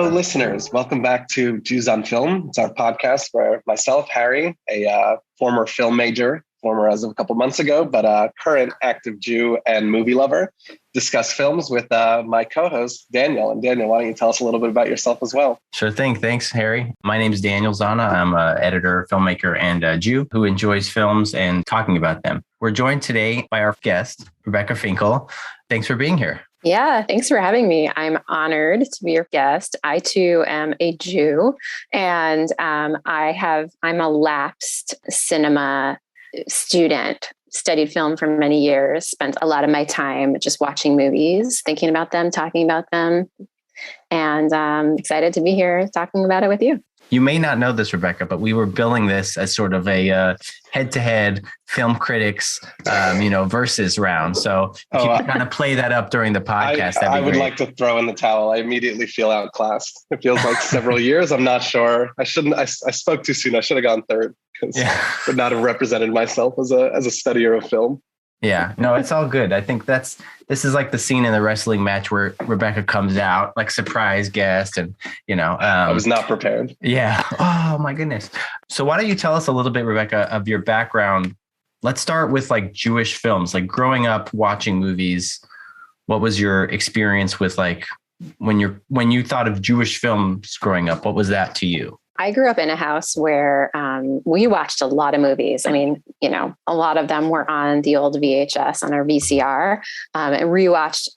listeners. Welcome back to Jews on Film. It's our podcast where myself, Harry, a former film major, former as of a couple months ago, but a current active Jew and movie lover, discuss films with my co-host, Daniel. And Daniel, why don't you tell us a little bit about yourself as well? Sure thing. Thanks, Harry. My name is Daniel Zana. I'm an editor, filmmaker, and a Jew who enjoys films and talking about them. We're joined today by our guest, Rebecca Finkel. Thanks for being here. Yeah, thanks for having me. I'm honored to be your guest. I too am a Jew, and I'm a lapsed cinema student. Studied film for many years, spent a lot of my time just watching movies, thinking about them, talking about them, and I'm excited to be here talking about it with you. You may not know this, Rebecca, but we were billing this as sort of a head-to-head film critics, versus round. So if you kind of play that up during the podcast, I would like to throw in the towel. I immediately feel outclassed. It feels like several years. I'm not sure. I spoke too soon. I should have gone third because I would not have represented myself as a studier of film. Yeah, no, it's all good. I think this is like the scene in the wrestling match where Rebecca comes out like surprise guest and, I was not prepared. Yeah. Oh my goodness. So why don't you tell us a little bit, Rebecca, of your background? Let's start with like Jewish films, like growing up watching movies. What was your experience with like when you thought of Jewish films growing up? What was that to you? I grew up in a house where we watched a lot of movies. I mean, a lot of them were on the old VHS on our VCR, and rewatched.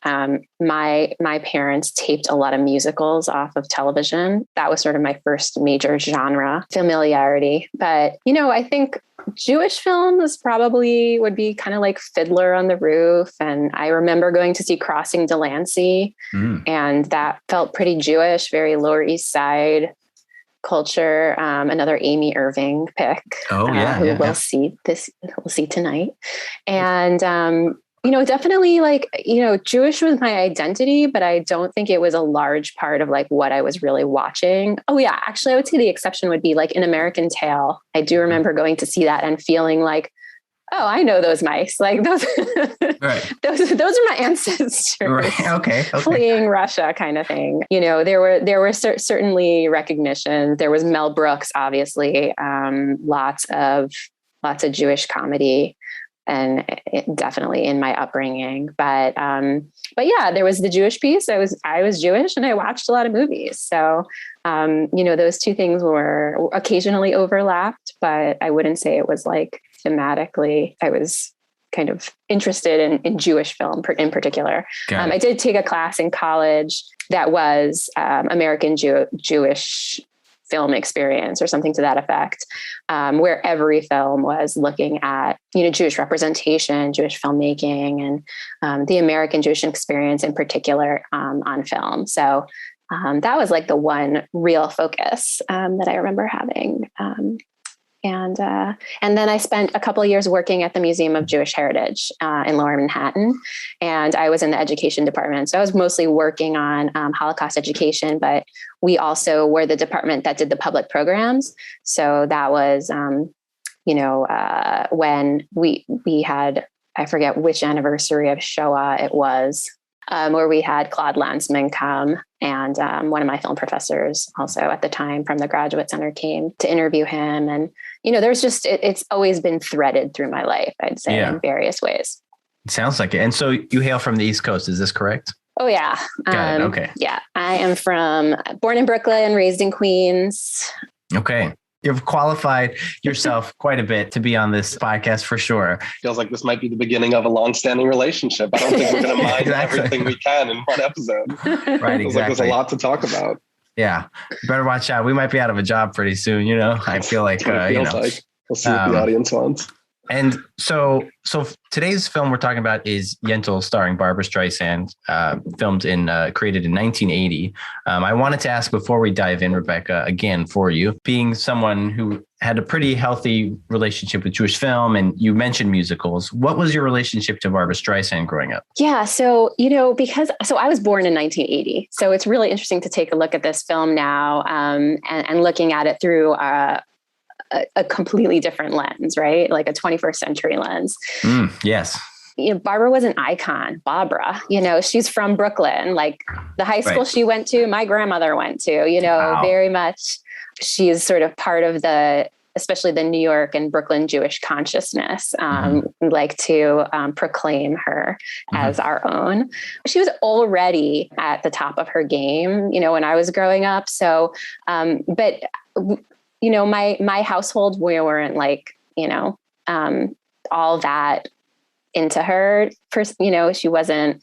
My parents taped a lot of musicals off of television. That was sort of my first major genre familiarity. But, I think Jewish films probably would be kind of like Fiddler on the Roof. And I remember going to see Crossing Delancey, and that felt pretty Jewish, very Lower East Side culture. Another Amy Irving pick. We'll see tonight. And, definitely Jewish was my identity, but I don't think it was a large part of like what I was really watching. Oh yeah. Actually, I would say the exception would be like An American Tail. I do remember going to see that and feeling like, oh, I know those mice. Like those, right. those are my ancestors. Right. Okay. Fleeing Russia, kind of thing. There were certainly recognition. There was Mel Brooks, obviously, lots of Jewish comedy, and definitely in my upbringing. But yeah, there was the Jewish piece. I was Jewish, and I watched a lot of movies. So those two things were occasionally overlapped, but I wouldn't say it was like thematically. I was kind of interested in Jewish film in particular. I did take a class in college that was American Jewish film experience or something to that effect, where every film was looking at, Jewish representation, Jewish filmmaking, and the American Jewish experience in particular on film. So that was like the one real focus that I remember having. And then I spent a couple of years working at the Museum of Jewish Heritage in Lower Manhattan, and I was in the education department. So I was mostly working on Holocaust education, but we also were the department that did the public programs. So that was, when we had, I forget which anniversary of Shoah it was, where we had Claude Lanzmann come, and one of my film professors also at the time from the Graduate Center came to interview him. And, there's just, it's always been threaded through my life, I'd say, in various ways. It sounds like it. And so you hail from the East Coast, is this correct? Oh, yeah. Got it. Okay. Yeah. I am born in Brooklyn, raised in Queens. Okay. You've qualified yourself quite a bit to be on this podcast for sure. Feels like this might be the beginning of a long-standing relationship. I don't think we're going to mind everything we can in one episode. Right, exactly. Like there's a lot to talk about. Yeah, better watch out. We might be out of a job pretty soon. I feel like, like. We'll see what the audience wants. And so today's film we're talking about is Yentl, starring Barbara Streisand, created in 1980. I wanted to ask before we dive in, Rebecca, again, for you, being someone who had a pretty healthy relationship with Jewish film, and you mentioned musicals. What was your relationship to Barbara Streisand growing up? Yeah, so, I was born in 1980. So it's really interesting to take a look at this film now and looking at it through a completely different lens, right? Like a 21st century lens. Yes. Barbara was an icon. Barbara, she's from Brooklyn, like the high school she went to, my grandmother went to, wow. Very much. She's sort of part of especially the New York and Brooklyn Jewish consciousness. We like to proclaim her as our own. She was already at the top of her game, when I was growing up. So, but my household, we weren't like, all that into her. She wasn't,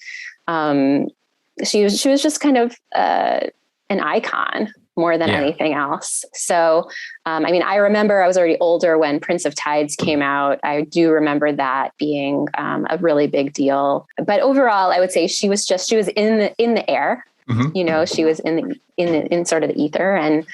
she was just kind of an icon more than anything else. So, I remember I was already older when Prince of Tides came out. I do remember that being a really big deal. But overall, I would say she was in the air. She was in sort of the ether, and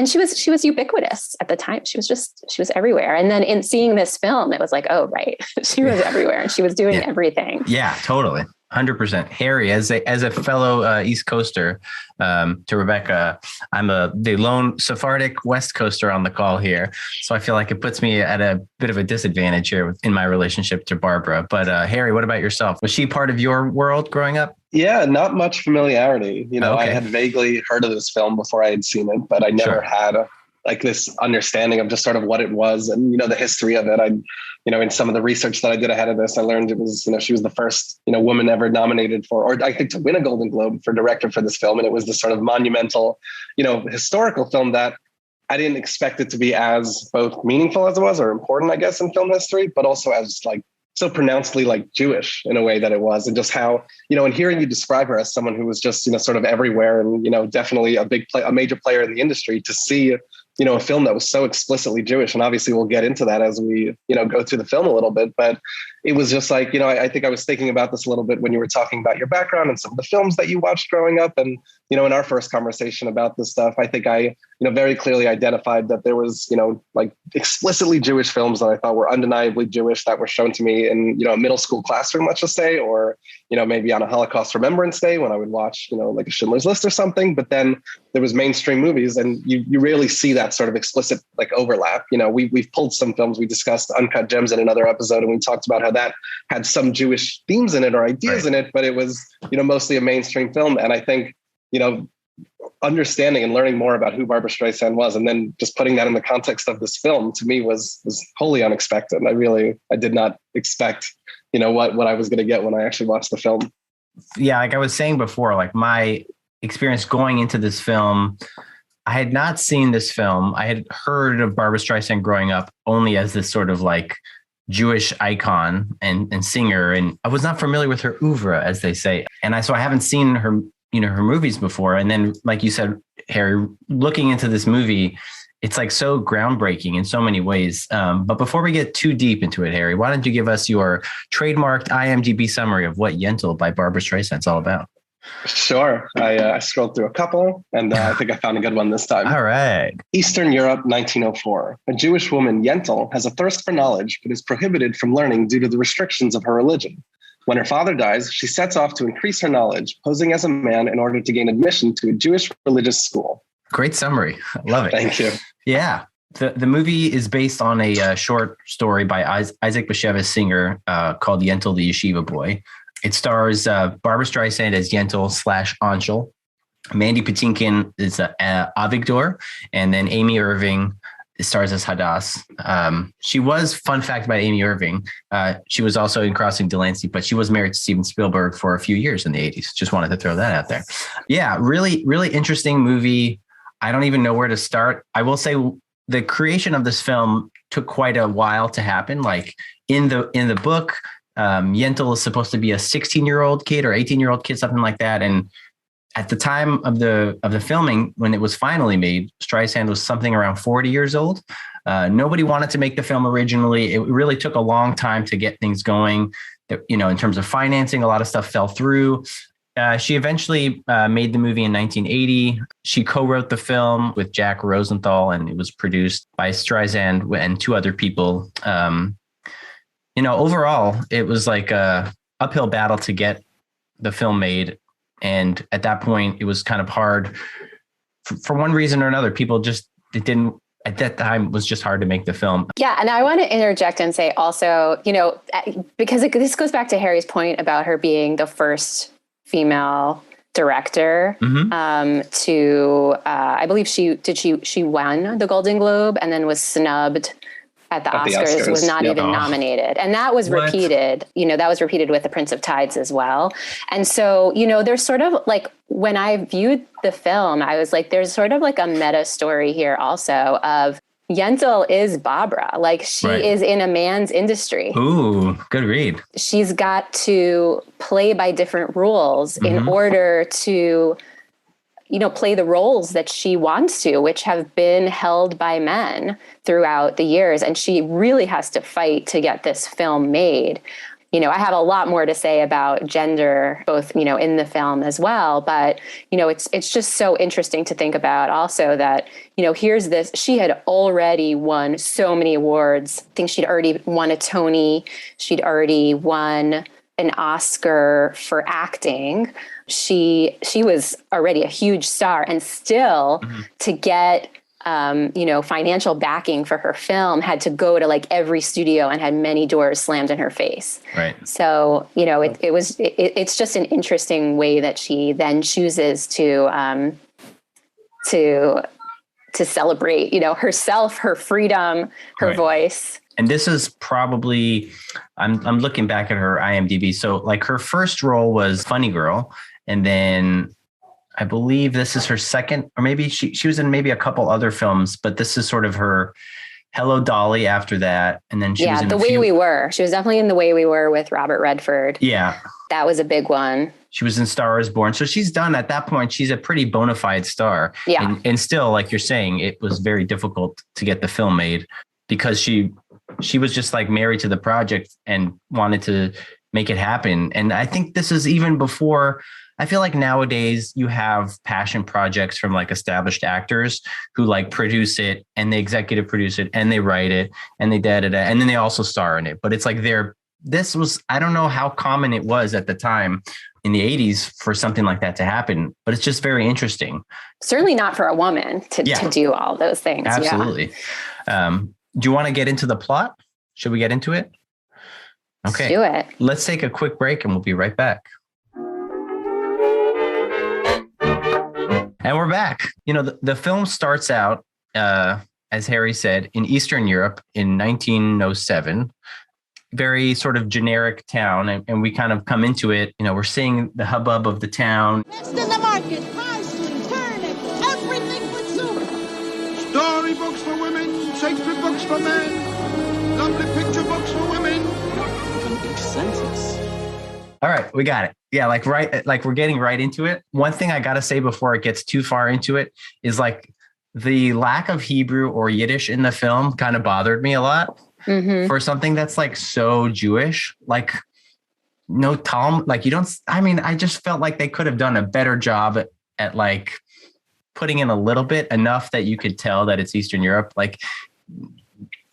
she was ubiquitous at the time. She was everywhere. And then in seeing this film, it was like, oh, right. She was everywhere and she was doing everything. Yeah, totally. 100%. Harry, as a fellow East Coaster, to Rebecca, I'm the lone Sephardic West Coaster on the call here. So I feel like it puts me at a bit of a disadvantage here in my relationship to Barbara. But Harry, what about yourself? Was she part of your world growing up? Yeah, not much familiarity. I had vaguely heard of this film before I had seen it, but I never had this understanding of just sort of what it was and, the history of it. In some of the research that I did ahead of this, I learned it was, she was the first, woman ever nominated or I think to win a Golden Globe for director for this film. And it was this sort of monumental, historical film that I didn't expect it to be as both meaningful as it was or important, I guess, in film history, but also as so pronouncedly Jewish in a way that it was. And just how, and hearing you describe her as someone who was just, sort of everywhere and, definitely a major player in the industry, to see, a film that was so explicitly Jewish. And obviously we'll get into that as we, go through the film a little bit, but it was just I think I was thinking about this a little bit when you were talking about your background and some of the films that you watched growing up. And, in our first conversation about this stuff, I think I, very clearly identified that there was, explicitly Jewish films that I thought were undeniably Jewish that were shown to me in, a middle school classroom, let's just say, or, maybe on a Holocaust Remembrance Day when I would watch, like a Schindler's List or something. But then there was mainstream movies and you rarely see that sort of explicit overlap. We've pulled some films. We discussed Uncut Gems in another episode, and we talked about how that had some Jewish themes in it or ideas in it, but it was, mostly a mainstream film. And I think, understanding and learning more about who Barbara Streisand was, and then just putting that in the context of this film, to me was wholly unexpected. I did not expect, what I was going to get when I actually watched the film. Yeah. Like I was saying before, my experience going into this film, I had not seen this film. I had heard of Barbara Streisand growing up only as this sort of Jewish icon and singer. And I was not familiar with her oeuvre, as they say. And so I haven't seen her, her movies before. And then, like you said, Harry, looking into this movie, it's so groundbreaking in so many ways. But before we get too deep into it, Harry, why don't you give us your trademarked IMDb summary of what Yentl by Barbara Streisand is all about? Sure. I scrolled through a couple, and I think I found a good one this time. All right. Eastern Europe, 1904. A Jewish woman, Yentl, has a thirst for knowledge, but is prohibited from learning due to the restrictions of her religion. When her father dies, she sets off to increase her knowledge, posing as a man in order to gain admission to a Jewish religious school. Great summary. I love it. Thank you. Yeah. The movie is based on a short story by Isaac Bashevis Singer called Yentl the Yeshiva Boy. It stars Barbara Streisand as Yentl / Anshel. Mandy Patinkin is Avigdor, and then Amy Irving stars as Hadass. She was, fun fact about Amy Irving, she was also in Crossing Delancey, but she was married to Steven Spielberg for a few years in the 80s. Just wanted to throw that out there. Yeah, really, really interesting movie. I don't even know where to start. I will say the creation of this film took quite a while to happen. In the book, Yentl is supposed to be a 16-year-old kid or 18-year-old kid, something like that. And at the time of the filming, when it was finally made, Streisand was something around 40 years old. Nobody wanted to make the film originally. It really took a long time to get things going. In terms of financing, a lot of stuff fell through. She eventually made the movie in 1980. She co-wrote the film with Jack Rosenthal, and it was produced by Streisand and two other people. Overall, it was like a uphill battle to get the film made. And at that point, it was kind of hard for one reason or another. People just, it didn't at that time was just hard to make the film. Yeah. And I want to interject and say also, because this goes back to Harry's point about her being the first female director I believe she won the Golden Globe and then was snubbed at the Oscars, was not even nominated. And that was repeated, that was repeated with The Prince of Tides as well. And so, there's sort of like, when I viewed the film, I was like, there's sort of like a meta story here also of Yentl is Barbara. Like she is in a man's industry. Ooh, good read. She's got to play by different rules in order to, play the roles that she wants to, which have been held by men throughout the years. And she really has to fight to get this film made. I have a lot more to say about gender, both, in the film as well. But, it's just so interesting to think about also that, here's this, she had already won so many awards. I think she'd already won a Tony. She'd already won an Oscar for acting. She was already a huge star, and still to get financial backing for her film had to go to like every studio and had many doors slammed in her face. Right. So, it's just an interesting way that she then chooses to celebrate, herself, her freedom, her voice. And this is probably, I'm looking back at her IMDb. So like her first role was Funny Girl. And then I believe this is her second, or maybe she was in maybe a couple other films, but this is sort of her Hello, Dolly after that. And then she was in The Way We Were. She was definitely in The Way We Were with Robert Redford. Yeah. That was a big one. She was in Star Is Born. So she's done, at that point, she's a pretty bona fide star. Yeah. And still, like you're saying, it was very difficult to get the film made because she was just like married to the project and wanted to make it happen. And I think this is even before, I feel like nowadays you have passion projects from like established actors who like produce it and they executive produce it and they write it and they and then they also star in it. But it's like this was, I don't know how common it was at the time in the 80s for something like that to happen, but it's just very interesting. Certainly not for a woman to do all those things. Absolutely. Yeah. Do you want to get into the plot? Should we get into it? Okay. Let's do it. Let's take a quick break and we'll be right back. And we're back. The film starts out, as Harry said, in Eastern Europe in 1907, very sort of generic town. And we kind of come into it, we're seeing the hubbub of the town. Next in the market, parsley, turnip, everything but soup. Storybooks for women, Shakespeare books for men, lovely picture books for women. Complete sentence. All right, we got it. Yeah, like we're getting right into it. One thing I got to say before it gets too far into it is like the lack of Hebrew or Yiddish in the film kind of bothered me a lot for something that's like so Jewish. Like no Talmud, like I just felt like they could have done a better job at like putting in a little bit enough that you could tell that it's Eastern Europe. Like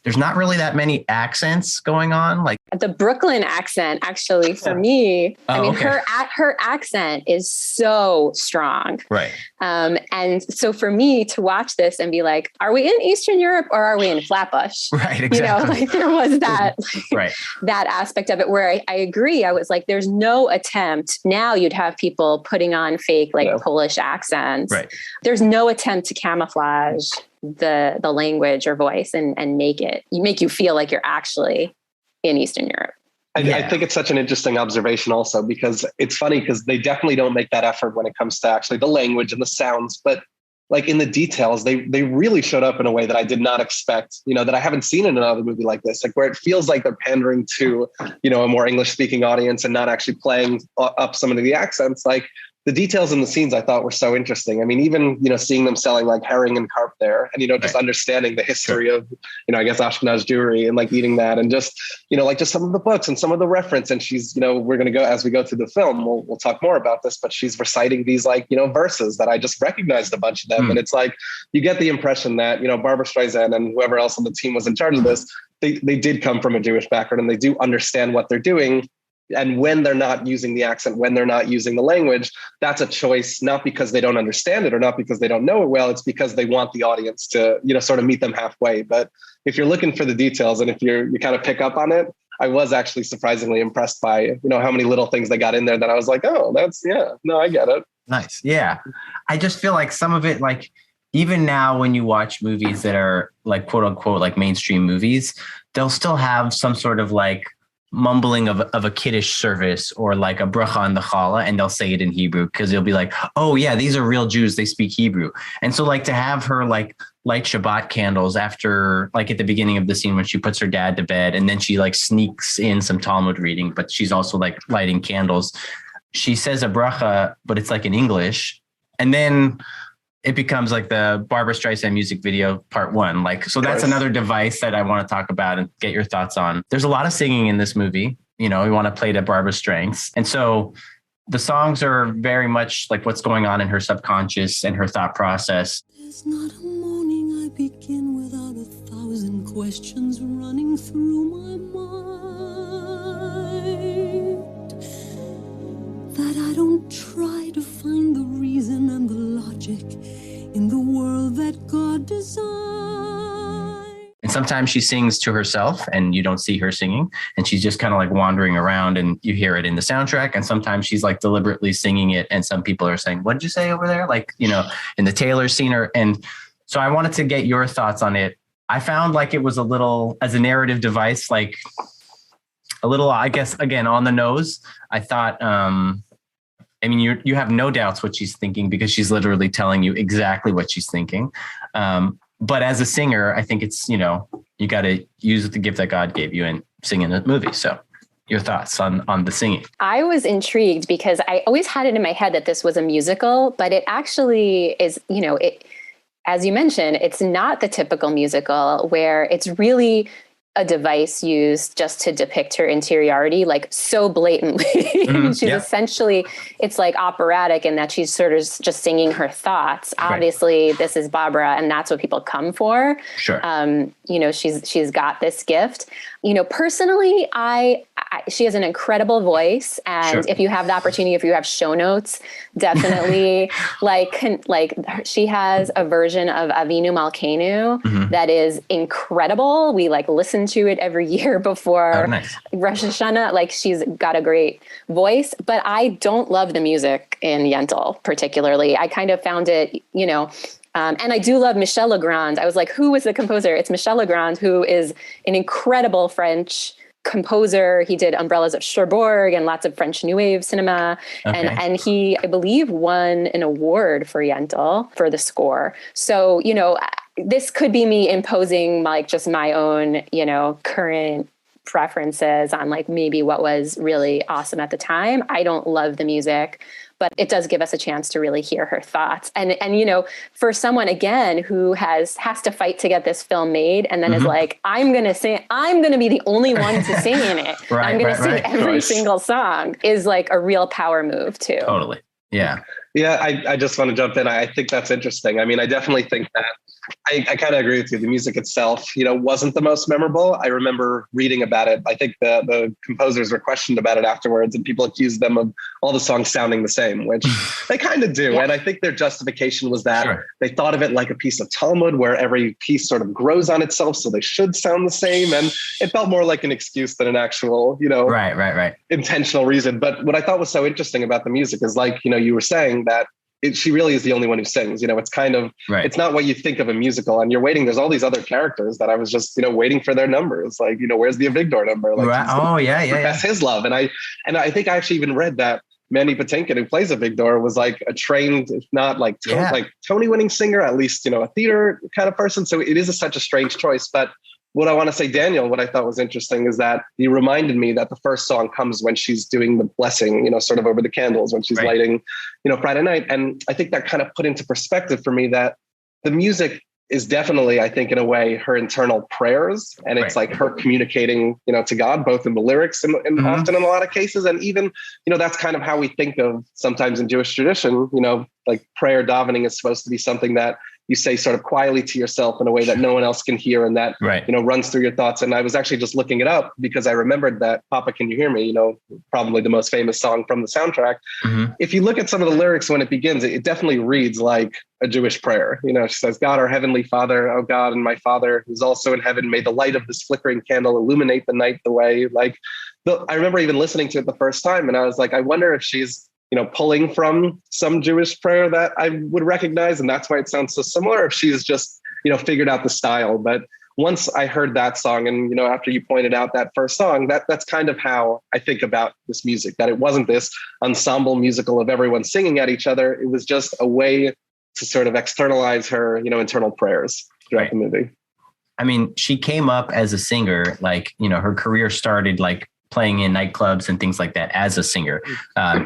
there's not really that many accents going on. Like the Brooklyn accent, actually, for me, her accent is so strong. Right. And so for me to watch this and be like, are we in Eastern Europe or are we in Flatbush? Right. Exactly. There was that, right. that aspect of it where I agree. I was like, there's no attempt. Now you'd have people putting on fake Polish accents. Right. There's no attempt to camouflage the language or voice and make you feel like you're actually in Eastern Europe. I think it's such an interesting observation also, because it's funny because they definitely don't make that effort when it comes to actually the language and the sounds, but like in the details, they really showed up in a way that I did not expect, that I haven't seen in another movie like this, like where it feels like they're pandering to, a more English speaking audience and not actually playing up some of the accents. Like the details in the scenes I thought were so interesting. I mean, even, seeing them selling like herring and carp there and, just understanding the history of, I guess Ashkenaz Jewry and like eating that and just, like just some of the books and some of the reference. And she's, we're going to go as we go through the film, we'll talk more about this, but she's reciting these like, verses that I just recognized a bunch of them. And it's like, you get the impression that, Barbara Streisand and whoever else on the team was in charge of this, they did come from a Jewish background and they do understand what they're doing. And when they're not using the accent, when they're not using the language, that's a choice, not because they don't understand it or not because they don't know it well. It's because they want the audience to, sort of meet them halfway. But if you're looking for the details and if you kind of pick up on it, I was actually surprisingly impressed by, how many little things they got in there that I was like, oh, I get it. Nice. Yeah. I just feel like some of it, like, even now when you watch movies that are like, quote unquote, like mainstream movies, they'll still have some sort of like mumbling of a Kiddush service or like a bracha on the challah, and they'll say it in Hebrew because they'll be like, oh yeah, these are real Jews, they speak Hebrew. And so like to have her like light Shabbat candles after, like at the beginning of the scene when she puts her dad to bed, and then she like sneaks in some Talmud reading, but she's also like lighting candles. She says a bracha, but it's like in English. And then it becomes like the Barbara Streisand music video part 1. Like, so that's another device that I want to talk about and get your thoughts on. There's a lot of singing in this movie. We want to play to Barbara's strengths. And so the songs are very much like what's going on in her subconscious and her thought process. There's not a morning I begin without 1,000 questions running through my mind, that I don't try to find the reason and the logic in the world that God designed. And sometimes she sings to herself and you don't see her singing, and she's just kind of like wandering around and you hear it in the soundtrack. And sometimes she's like deliberately singing it, and some people are saying, what did you say over there? Like, in the Taylor scene. And so I wanted to get your thoughts on it. I found like it was a little, as a narrative device, like a little, I guess, again, on the nose. I thought, you have no doubts what she's thinking because she's literally telling you exactly what she's thinking. But as a singer, I think it's, you got to use the gift that God gave you and sing in the movie. So your thoughts on the singing? I was intrigued because I always had it in my head that this was a musical, but it actually is, as you mentioned, it's not the typical musical where it's really a device used just to depict her interiority, like so blatantly. She's essentially, it's like operatic in that she's sort of just singing her thoughts. Right. Obviously, this is Barbara, and that's what people come for. Sure. She's got this gift. Personally, she has an incredible voice, and if you have the opportunity, if you have show notes, definitely she has a version of Avinu Malkeinu that is incredible. We listen to it every year before Rosh Hashanah. Like, she's got a great voice, but I don't love the music in Yentl particularly. I kind of found it, and I do love Michel Legrand. I was like, who is the composer? It's Michel Legrand, who is an incredible French composer. He did Umbrellas of Cherbourg and lots of French New Wave cinema. Okay. And he, I believe, won an award for Yentl for the score. So, this could be me imposing just my own, current preferences on maybe what was really awesome at the time. I don't love the music, but it does give us a chance to really hear her thoughts. And for someone, again, who has to fight to get this film made and then is like, I'm going to be the only one to sing in it. I'm going to sing every single song, is a real power move too. Totally. Yeah. Yeah. I just want to jump in. I think that's interesting. I definitely think that I kind of agree with you. The music itself, wasn't the most memorable. I remember reading about it. I think the composers were questioned about it afterwards, and people accused them of all the songs sounding the same, which they kind of do. Yeah. And I think their justification was that they thought of it like a piece of Talmud where every piece sort of grows on itself, so they should sound the same. And it felt more like an excuse than an actual, right. intentional reason. But what I thought was so interesting about the music is you were saying that she really is the only one who sings. It's kind of, it's not what you think of a musical, and you're waiting. There's all these other characters that I was just, waiting for their numbers. Where's the Avigdor number? That's his love. And I think I actually even read that Mandy Patinkin, who plays Avigdor, was a trained, if not Tony winning singer, at least, a theater kind of person. So it is such a strange choice. But what I want to say, Daniel, what I thought was interesting is that you reminded me that the first song comes when she's doing the blessing, sort of over the candles, when she's lighting, Friday night. And I think that kind of put into perspective for me that the music is definitely, I think, in a way, her internal prayers. And it's her communicating, to God, both in the lyrics and often in a lot of cases. And even, that's kind of how we think of sometimes in Jewish tradition, prayer, davening is supposed to be something that, you say sort of quietly to yourself in a way that no one else can hear, and that, right, runs through your thoughts. And I was actually just looking it up because I remembered that Papa, Can You Hear Me? Probably the most famous song from the soundtrack. Mm-hmm. If you look at some of the lyrics when it begins, it definitely reads like a Jewish prayer. She says, God, our heavenly Father, oh God, and my Father who's also in heaven, may the light of this flickering candle illuminate the night the way. I remember even listening to it the first time, and I was like, I wonder if she's pulling from some Jewish prayer that I would recognize, and that's why it sounds so similar, if she's just, figured out the style. But once I heard that song, and, after you pointed out that first song, that's kind of how I think about this music, that it wasn't this ensemble musical of everyone singing at each other. It was just a way to sort of externalize her, internal prayers throughout the movie. I mean, she came up as a singer, her career started playing in nightclubs and things like that as a singer.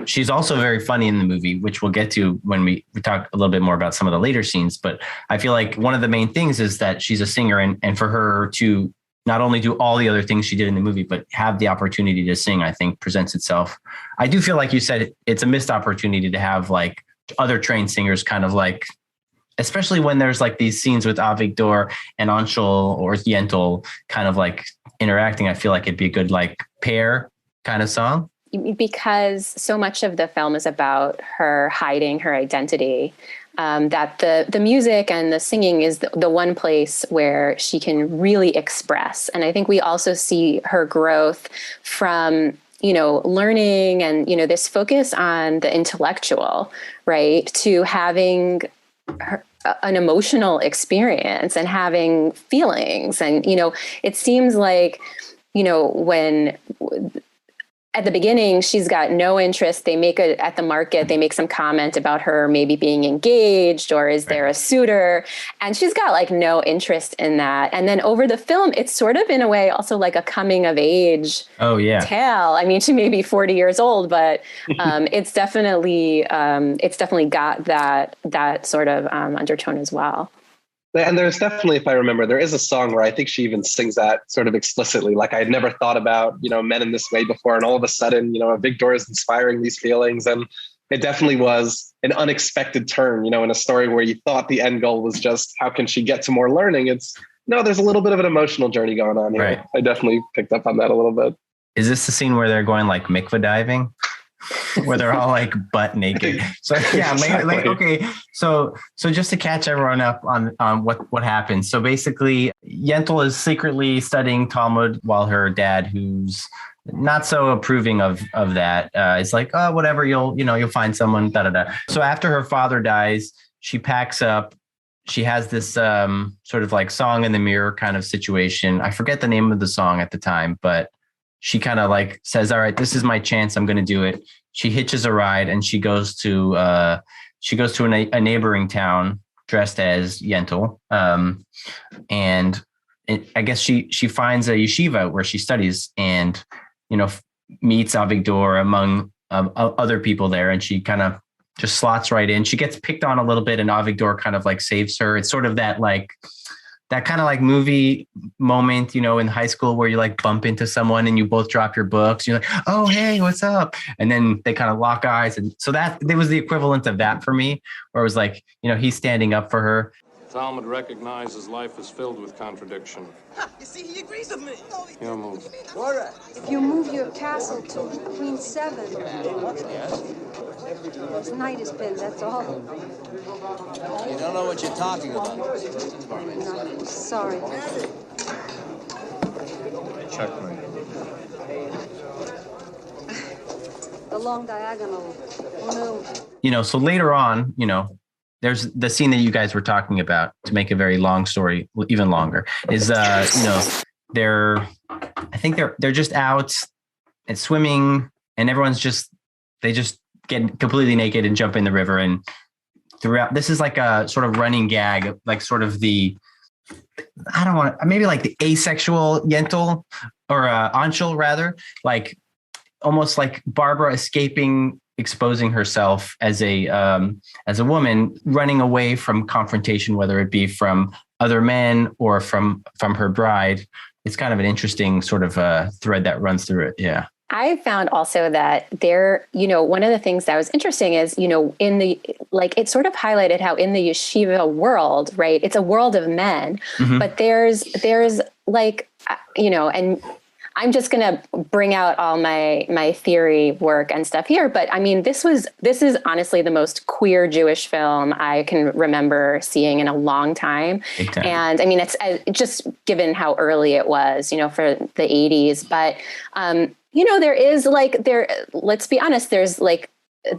She's also very funny in the movie, which we'll get to when we talk a little bit more about some of the later scenes. But I feel like one of the main things is that she's a singer, and for her to not only do all the other things she did in the movie, but have the opportunity to sing, I think presents itself. I do feel like you said it's a missed opportunity to have other trained singers kind of especially when there's these scenes with Avigdor and Anshul or Yentl kind of interacting. I feel like it'd be a good pair kind of song. Because so much of the film is about her hiding her identity, that the music and the singing is the one place where she can really express. And I think we also see her growth from learning and, this focus on the intellectual, right, to having an emotional experience and having feelings. And, it seems like, when at the beginning, she's got no interest. They make at the market, they make some comment about her maybe being engaged, or is there a suitor? And she's got no interest in that. And then over the film, it's sort of in a way also like a coming of age tale. I mean, she may be 40 years old, but it's definitely got that sort of undertone as well. And there's definitely, if I remember, there is a song where I think she even sings that sort of explicitly. I had never thought about, men in this way before. And all of a sudden, Victor is inspiring these feelings. And it definitely was an unexpected turn, in a story where you thought the end goal was just, how can she get to more learning? There's a little bit of an emotional journey going on here. Right. I definitely picked up on that a little bit. Is this the scene where they're going mikvah diving? Where they're all butt naked. So yeah, okay. So just to catch everyone up on what happened. So basically, Yentl is secretly studying Talmud while her dad, who's not so approving of that, is oh, whatever, you'll find someone. Da da da. So after her father dies, she packs up. She has this sort of song in the mirror kind of situation. I forget the name of the song at the time, but she kind of says, all right, this is my chance. I'm going to do it. She hitches a ride and she goes to a neighboring town dressed as Yentl. And I guess she finds a yeshiva where she studies and, meets Avigdor among other people there. And she kind of just slots right in. She gets picked on a little bit and Avigdor kind of saves her. It's sort of that that kind of movie moment, in high school where you bump into someone and you both drop your books. You're oh, hey, what's up? And then they kind of lock eyes. And so that it was the equivalent of that for me, where it was he's standing up for her. Talmud recognizes life is filled with contradiction. You see, he agrees with me. You move. All right. If you move your castle to Queen 7, tonight has been, that's all. You don't know what you're talking about. No, sorry. Checkmate. The long diagonal. Oh, no. So later on, there's the scene that you guys were talking about, to make a very long story even longer, is they're just out and swimming, and they just get completely naked and jump in the river. And throughout, this is a sort of running gag, sort of the, I don't want to, maybe the asexual Yentl or Anshul rather, almost like Barbara exposing herself as a woman, running away from confrontation, whether it be from other men or from her bride. It's kind of an interesting sort of thread that runs through it. Yeah. I found also that there, one of the things that was interesting is, in the, like, it sort of highlighted how in the yeshiva world, right, it's a world of men, but there's like, and I'm just going to bring out all my theory work and stuff here. But I mean, this is honestly the most queer Jewish film I can remember seeing in a long time. Exactly. And I mean, it's just given how early it was, for the 80s. But, there is let's be honest, there's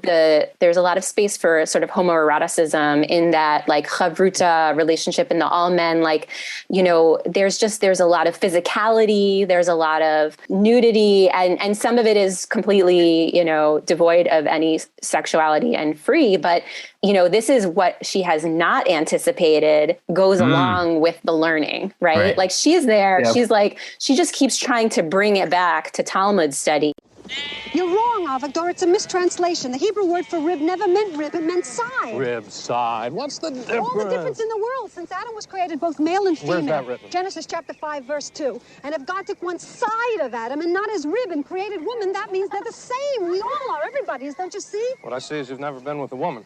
there's a lot of space for sort of homoeroticism in that like chavruta relationship in the all men, there's a lot of physicality, there's a lot of nudity, and some of it is completely, devoid of any sexuality and free. But, this is what she has not anticipated goes along with the learning, right? Like she's there, she's like, she just keeps trying to bring it back to Talmud study. You're wrong, Avigdor. It's a mistranslation. The Hebrew word for rib never meant rib. It meant side. Rib side. What's the difference? All the difference in the world, since Adam was created both male and female. Where's that written? Genesis chapter 5, verse 2. And if God took one side of Adam and not his rib and created woman, that means they're the same. We all are. Everybody is. Don't you see? What I see is you've never been with a woman.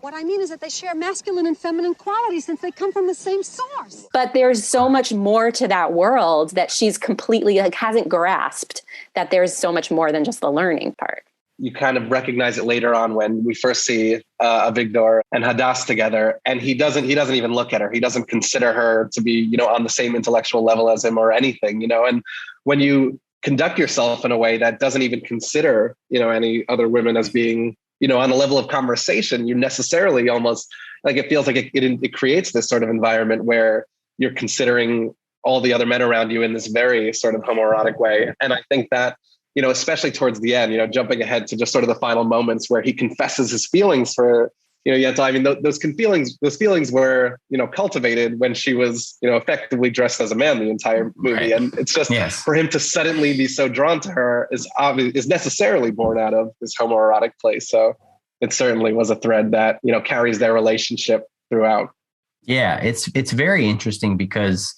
What I mean is that they share masculine and feminine qualities since they come from the same source. But there's so much more to that world that she's completely hasn't grasped, that there's so much more than just the learning part. You kind of recognize it later on when we first see Avigdor and Hadass together, and he doesn't even look at her. He doesn't consider her to be, on the same intellectual level as him or anything, and when you conduct yourself in a way that doesn't even consider, any other women as being, on a level of conversation, you necessarily almost like it feels like it creates this sort of environment where you're considering all the other men around you in this very sort of homoerotic way. And I think that, especially towards the end, jumping ahead to just sort of the final moments where he confesses his feelings for, Yentl. I mean, those feelings were, cultivated when she was, effectively dressed as a man the entire movie. Right. And it's just for him to suddenly be so drawn to her is necessarily born out of this homoerotic place. So it certainly was a thread that, carries their relationship throughout. Yeah, it's very interesting because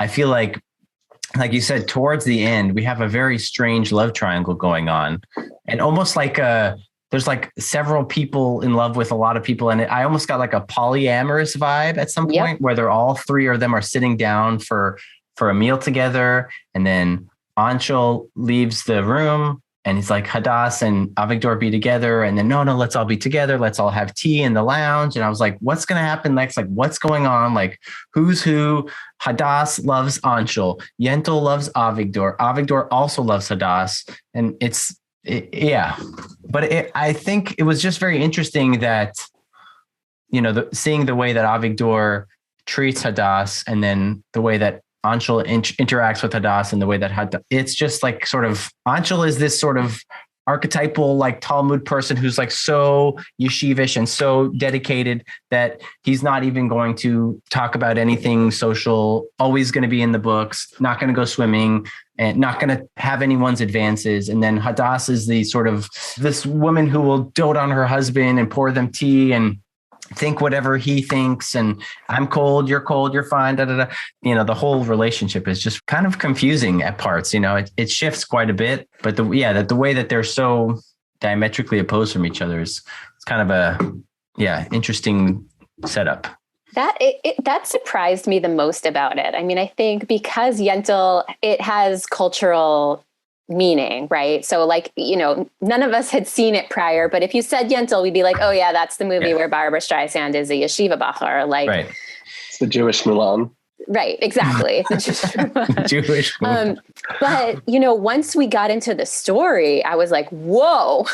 I feel like you said, towards the end, we have a very strange love triangle going on, and almost like there's like several people in love with a lot of people. And I almost got like a polyamorous vibe at some point where they're all three of them are sitting down for a meal together. And then Anshul leaves the room and he's like, Hadass and Avigdor be together. And then, no, let's all be together. Let's all have tea in the lounge. And I was like, what's going to happen next? Like, what's going on? Like, who's who? Hadass loves Anshul. Yentl loves Avigdor. Avigdor also loves Hadass. And I think it was just very interesting that, seeing the way that Avigdor treats Hadass and then the way that Anshul interacts with Hadass and the way that it's just like sort of Anshul is this sort of archetypal like Talmud person who's like so yeshivish and so dedicated that he's not even going to talk about anything social, always going to be in the books, not going to go swimming, and not going to have anyone's advances. And then Hadass is the sort of this woman who will dote on her husband and pour them tea and think whatever he thinks. And I'm cold, you're fine. Da, da, da. The whole relationship is just kind of confusing at parts. It shifts quite a bit, but the way that they're so diametrically opposed from each other is kind of a interesting setup. That surprised me the most about it. I mean, I think because Yentl, it has cultural meaning, right? So like, none of us had seen it prior, but if you said Yentl, we'd be like, oh yeah, that's the movie where Barbara Streisand is a yeshiva bachar. Like, it's the Jewish Mulan. Right, exactly. Jewish. But once we got into the story, I was like, whoa,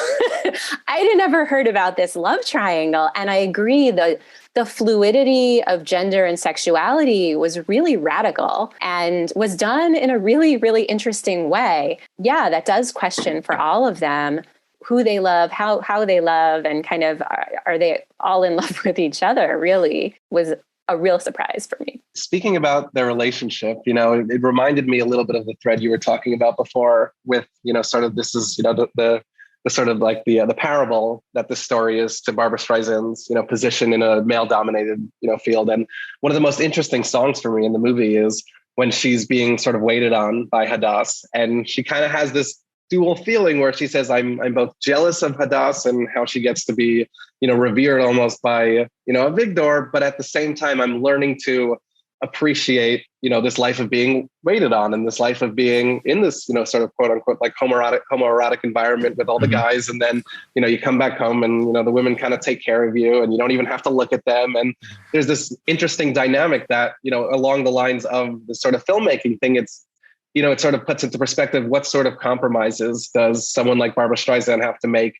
I had never heard about this love triangle. And I agree, the fluidity of gender and sexuality was really radical and was done in a really, really interesting way. Yeah, that does question for all of them who they love, how they love, and kind of are they all in love with each other, really was a real surprise for me. Speaking about their relationship, it reminded me a little bit of the thread you were talking about before with, sort of this is, the sort of like the parable that this story is to Barbara Streisand's, position in a male-dominated, field. And one of the most interesting songs for me in the movie is when she's being sort of waited on by Hadass, and she kind of has this dual feeling where she says, I'm both jealous of Hadass and how she gets to be, revered almost by, Avigdor, but at the same time, I'm learning to appreciate, this life of being waited on and this life of being in this, sort of quote unquote, like homoerotic environment with all the guys. And then, you come back home and, the women kind of take care of you and you don't even have to look at them. And there's this interesting dynamic that, along the lines of the sort of filmmaking thing, it's, it sort of puts into perspective what sort of compromises does someone like Barbara Streisand have to make,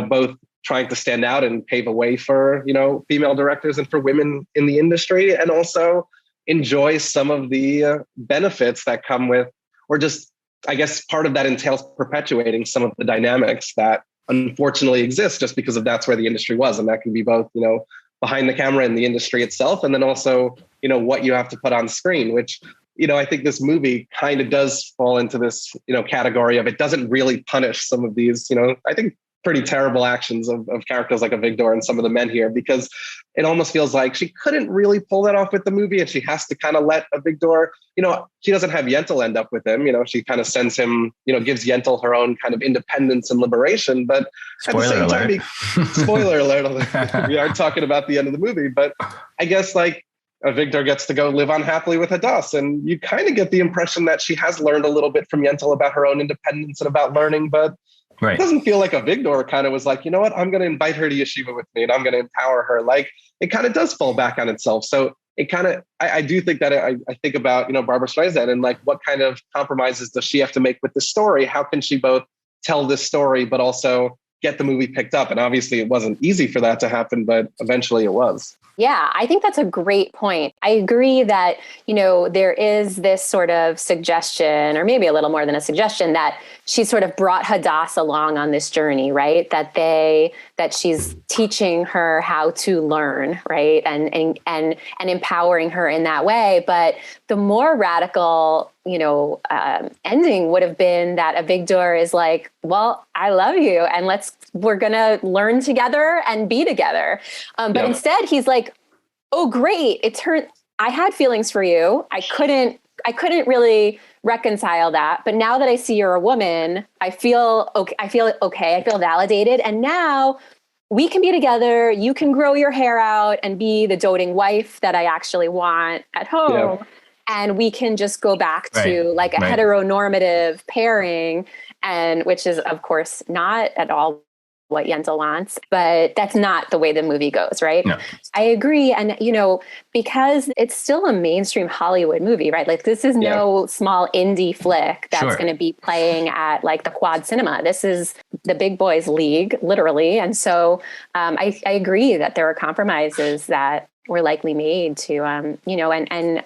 both trying to stand out and pave a way for, female directors and for women in the industry, and also enjoy some of the benefits that come with, or just, I guess, part of that entails perpetuating some of the dynamics that unfortunately exist just because of that's where the industry was. And that can be both, behind the camera and the industry itself, and then also, what you have to put on screen, which, I think this movie kind of does fall into this, category of, it doesn't really punish some of these, I think pretty terrible actions of characters like Avigdor and some of the men here, because it almost feels like she couldn't really pull that off with the movie. And she has to kind of let Avigdor, she doesn't have Yentl end up with him, she kind of sends him, gives Yentl her own kind of independence and liberation. But spoiler at the same time, spoiler alert, we are talking about the end of the movie, but I guess like, Avigdor gets to go live unhappily with Hadass. And you kind of get the impression that she has learned a little bit from Yentl about her own independence and about learning, but it doesn't feel like Avigdor kind of was like, you know what, I'm going to invite her to Yeshiva with me and I'm going to empower her. Like, it kind of does fall back on itself. So it kind of, I do think that I think about, Barbara Streisand and like, what kind of compromises does she have to make with the story? How can she both tell this story, but also get the movie picked up? And obviously it wasn't easy for that to happen, but eventually it was. Yeah, I think that's a great point. I agree that, there is this sort of suggestion, or maybe a little more than a suggestion, that she sort of brought Hadass along on this journey, right? That she's teaching her how to learn, right? And empowering her in that way. But the more radical, ending would have been that Avigdor is like, well, I love you and we're going to learn together and be together. But instead he's like, oh, great. I had feelings for you. I couldn't really reconcile that. But now that I see you're a woman, I feel okay. I feel validated. And now we can be together. You can grow your hair out and be the doting wife that I actually want at home. Yeah. And we can just go back to like a heteronormative pairing, and which is, of course, not at all what Yentl wants, but that's not the way the movie goes, right? No. I agree. And, because it's still a mainstream Hollywood movie, right? Like, this is no small indie flick that's going to be playing at like the Quad Cinema. This is the big boys league, literally. And so I agree that there are compromises that were likely made to, and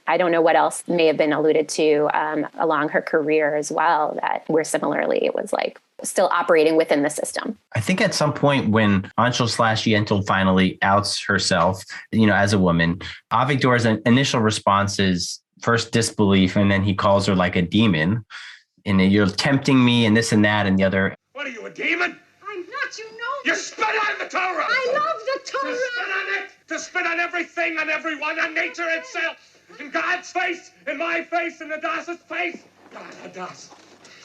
I don't know what else may have been alluded to along her career as well, that where similarly it was like still operating within the system. I think at some point when Anshul / Yentl finally outs herself, as a woman, Avigdor's initial response is first disbelief, and then he calls her like a demon, and you're tempting me and this and that and the other. What are you, a demon? I'm not, You spit on the Torah! I love the Torah! To spit on it! To spit on everything, on everyone, on nature itself! In God's face, in my face, in Hadass's face! God, Hadass.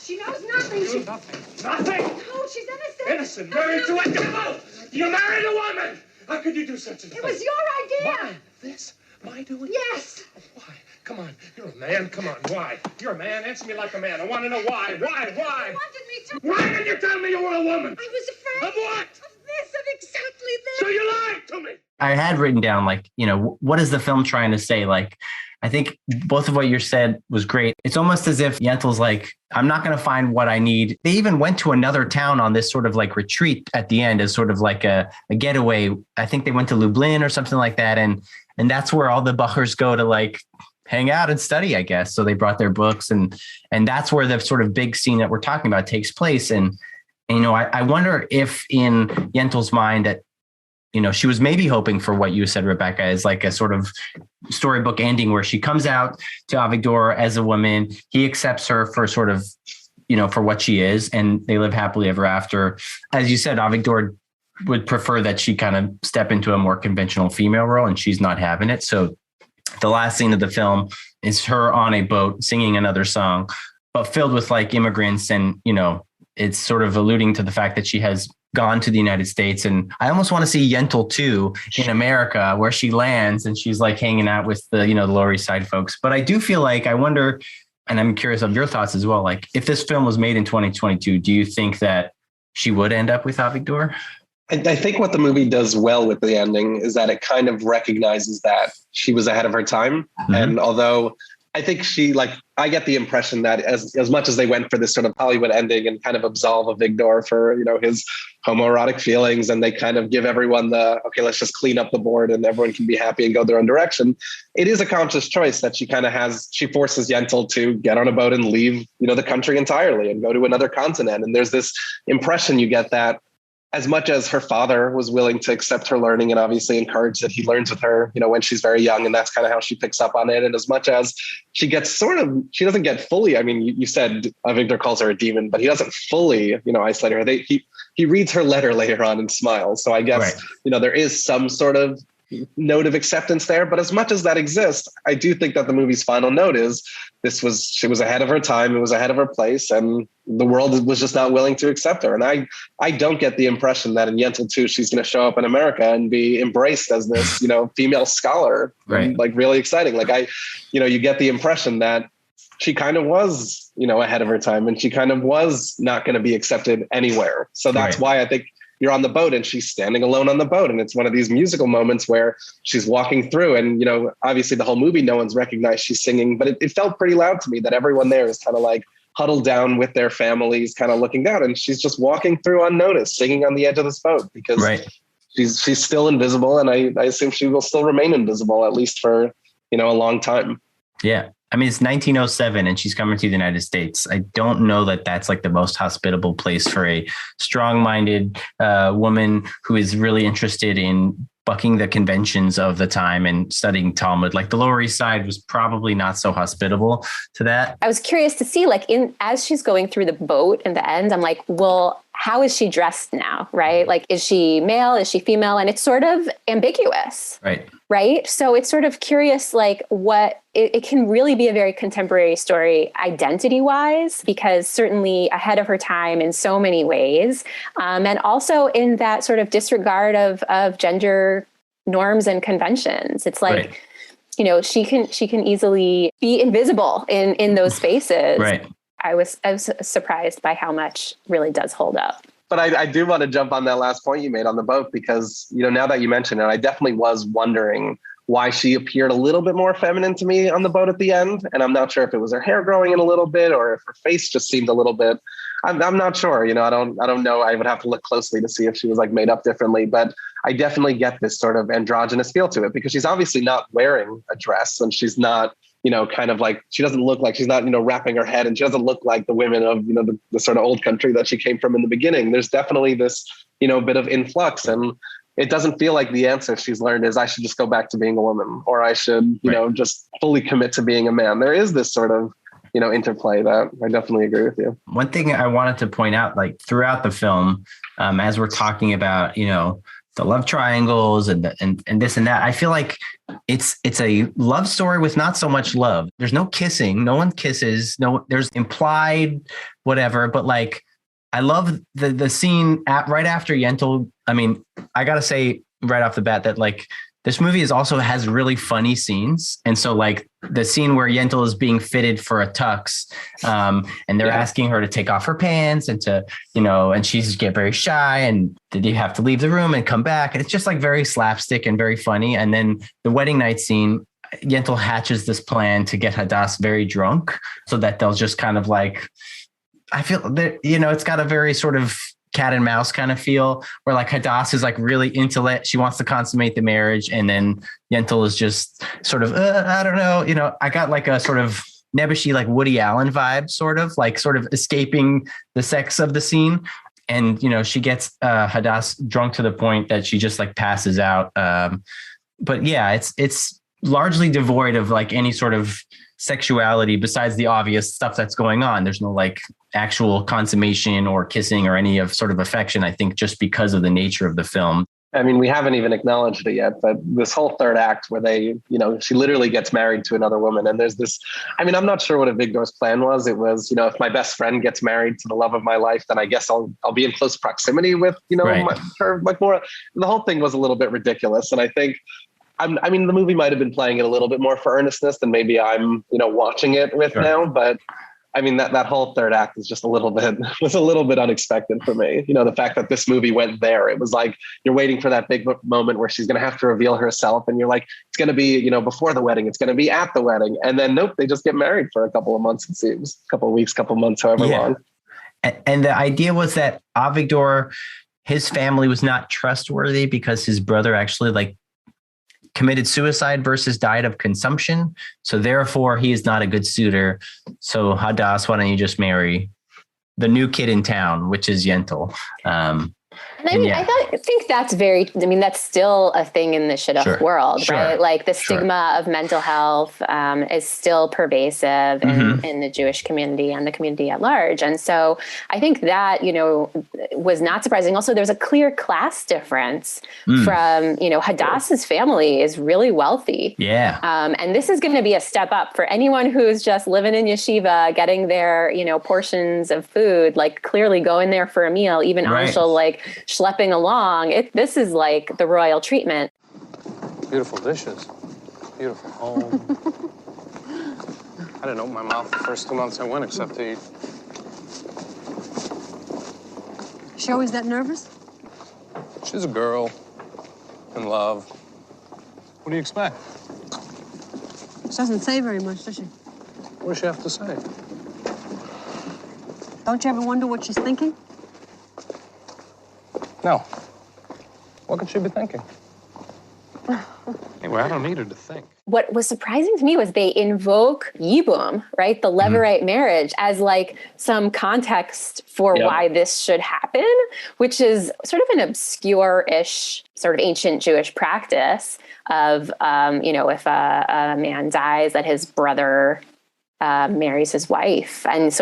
She knows nothing. Nothing? No, she's innocent. Innocent, married to a devil! You married a woman! How could you do such a thing? It was your idea! Why? This? My doing? Yes! Why? Come on, you're a man. Come on, why? You're a man. Answer me like a man. I want to know why. Why? You wanted me to. Why did you tell me you were a woman? I was afraid. Of what? Of this, of exactly this. So you lied to me. I had written down, like, what is the film trying to say? Like, I think both of what you said was great. It's almost as if Yentl's like, I'm not going to find what I need. They even went to another town on this sort of like retreat at the end as sort of like a getaway. I think they went to Lublin or something like that. And that's where all the Bachers go to like hang out and study, I guess. So they brought their books and that's where the sort of big scene that we're talking about takes place. And I wonder if in Yentl's mind that, she was maybe hoping for what you said, Rebecca, is like a sort of storybook ending where she comes out to Avigdor as a woman. He accepts her for sort of, for what she is, and they live happily ever after. As you said, Avigdor would prefer that she kind of step into a more conventional female role, and she's not having it. So the last scene of the film is her on a boat singing another song, but filled with like immigrants and, it's sort of alluding to the fact that she has gone to the United States. And I almost want to see Yentl too in America, where she lands and she's like hanging out with the, the Lower East Side folks. But I do feel like, I wonder, and I'm curious of your thoughts as well. Like, if this film was made in 2022, do you think that she would end up with Avigdor? I think what the movie does well with the ending is that it kind of recognizes that she was ahead of her time. Mm-hmm. And although I think I get the impression that as much as they went for this sort of Hollywood ending and kind of absolve Avigdor for, his homoerotic feelings, and they kind of give everyone okay, let's just clean up the board and everyone can be happy and go their own direction. It is a conscious choice that she forces Yentl to get on a boat and leave, the country entirely and go to another continent. And there's this impression you get that as much as her father was willing to accept her learning and obviously encourage that he learns with her, when she's very young, and that's kind of how she picks up on it. And as much as she doesn't get fully, I mean, you said Avigdor calls her a demon, but he doesn't fully, isolate her. He reads her letter later on and smiles. So I guess, right. There is some sort of note of acceptance there. But as much as that exists, I do think that the movie's final note is she was ahead of her time. It was ahead of her place, and the world was just not willing to accept her. And I don't get the impression that in Yentl 2, she's going to show up in America and be embraced as this, female scholar, right? And, like, really exciting. Like you get the impression that she kind of was, ahead of her time, and she kind of was not going to be accepted anywhere. So that's why I think you're on the boat and she's standing alone on the boat. And it's one of these musical moments where she's walking through and, obviously the whole movie, no one's recognized she's singing, but it felt pretty loud to me that everyone there is kind of like huddled down with their families, kind of looking down. And she's just walking through unnoticed, singing on the edge of this boat because she's still invisible. And I assume she will still remain invisible, at least for, a long time. Yeah. I mean, it's 1907 and she's coming to the United States. I don't know that that's like the most hospitable place for a strong-minded woman who is really interested in bucking the conventions of the time and studying Talmud. Like, the Lower East Side was probably not so hospitable to that. I was curious to see, like, as she's going through the boat in the end, I'm like, well, how is she dressed now, right? Like, is she male? Is she female? And it's sort of ambiguous. Right. So it's sort of curious, like, what it can really be a very contemporary story identity wise, because certainly ahead of her time in so many ways. And also in that sort of disregard of gender norms and conventions. It's like, she can easily be invisible in those spaces. Right. I was surprised by how much really does hold up. But I do want to jump on that last point you made on the boat, because, now that you mention it, I definitely was wondering why she appeared a little bit more feminine to me on the boat at the end. And I'm not sure if it was her hair growing in a little bit or if her face just seemed a little bit, I'm not sure, I don't know. I would have to look closely to see if she was like made up differently, but I definitely get this sort of androgynous feel to it because she's obviously not wearing a dress and she's not, kind of like, she doesn't look like she's not, wrapping her head, and she doesn't look like the women of, the sort of old country that she came from in the beginning. There's definitely this, bit of influx, and it doesn't feel like the answer she's learned is I should just go back to being a woman, or I should, just fully commit to being a man. There is this sort of, interplay that I definitely agree with you. One thing I wanted to point out, like throughout the film, as we're talking about, the love triangles and this and that, I feel like it's a love story with not so much love. There's no kissing. No one kisses. No, there's implied whatever. But like, I love the scene right after Yentl. I mean, I got to say right off the bat that like this movie has really funny scenes. And so like the scene where Yentl is being fitted for a tux and they're asking her to take off her pants and to, and she's get very shy and did you have to leave the room and come back? And it's just like very slapstick and very funny. And then the wedding night scene, Yentl hatches this plan to get Hadass very drunk so that they'll just kind of like, I feel that, it's got a very sort of cat and mouse kind of feel where like Hadass is like really into it. She wants to consummate the marriage. And then Yentl is just sort of, I don't know, I got like a sort of nebbishy, like Woody Allen vibe, sort of escaping the sex of the scene. And, she gets Hadass drunk to the point that she just like passes out. But yeah, it's largely devoid of like any sort of sexuality besides the obvious stuff that's going on. There's no like actual consummation or kissing or any of sort of affection, I think, just because of the nature of the film. I mean, we haven't even acknowledged it yet, but this whole third act where they, she literally gets married to another woman. And there's this, I mean, I'm not sure what Avigdor's plan was. It was, if my best friend gets married to the love of my life, then I guess I'll be in close proximity with, Right. her, like more. The whole thing was a little bit ridiculous. And I think, I mean, the movie might've been playing it a little bit more for earnestness than maybe I'm, watching it with now, but I mean, that whole third act is just was a little bit unexpected for me. The fact that this movie went there, it was like, you're waiting for that big moment where she's going to have to reveal herself. And you're like, it's going to be, before the wedding, it's going to be at the wedding. And then, nope, they just get married for a couple of months, it seems, a couple of weeks, couple of months, however long. And the idea was that Avigdor, his family was not trustworthy because his brother actually committed suicide versus died of consumption. So therefore he is not a good suitor. So Hadass, why don't you just marry the new kid in town, which is Yentl. I think that's that's still a thing in the shidduch world, right? Like the stigma of mental health is still pervasive in the Jewish community and the community at large. And so I think that, was not surprising. Also, there's a clear class difference from, Hadass's family is really wealthy. Yeah. And this is going to be a step up for anyone who's just living in yeshiva, getting their, portions of food, clearly going there for a meal, even Anshel, schlepping along. This is like the royal treatment. Beautiful dishes. Beautiful home. I didn't open my mouth the first 2 months I went except to eat. She always that nervous? She's a girl. In love. What do you expect? She doesn't say very much, does she? What does she have to say? Don't you ever wonder what she's thinking? No. What could she be thinking? Anyway, I don't need her to think. What was surprising to me was they invoke Yibum, right? The Levirate marriage as some context for why this should happen, which is sort of an obscure-ish sort of ancient Jewish practice of, if a man dies, that his brother marries his wife. And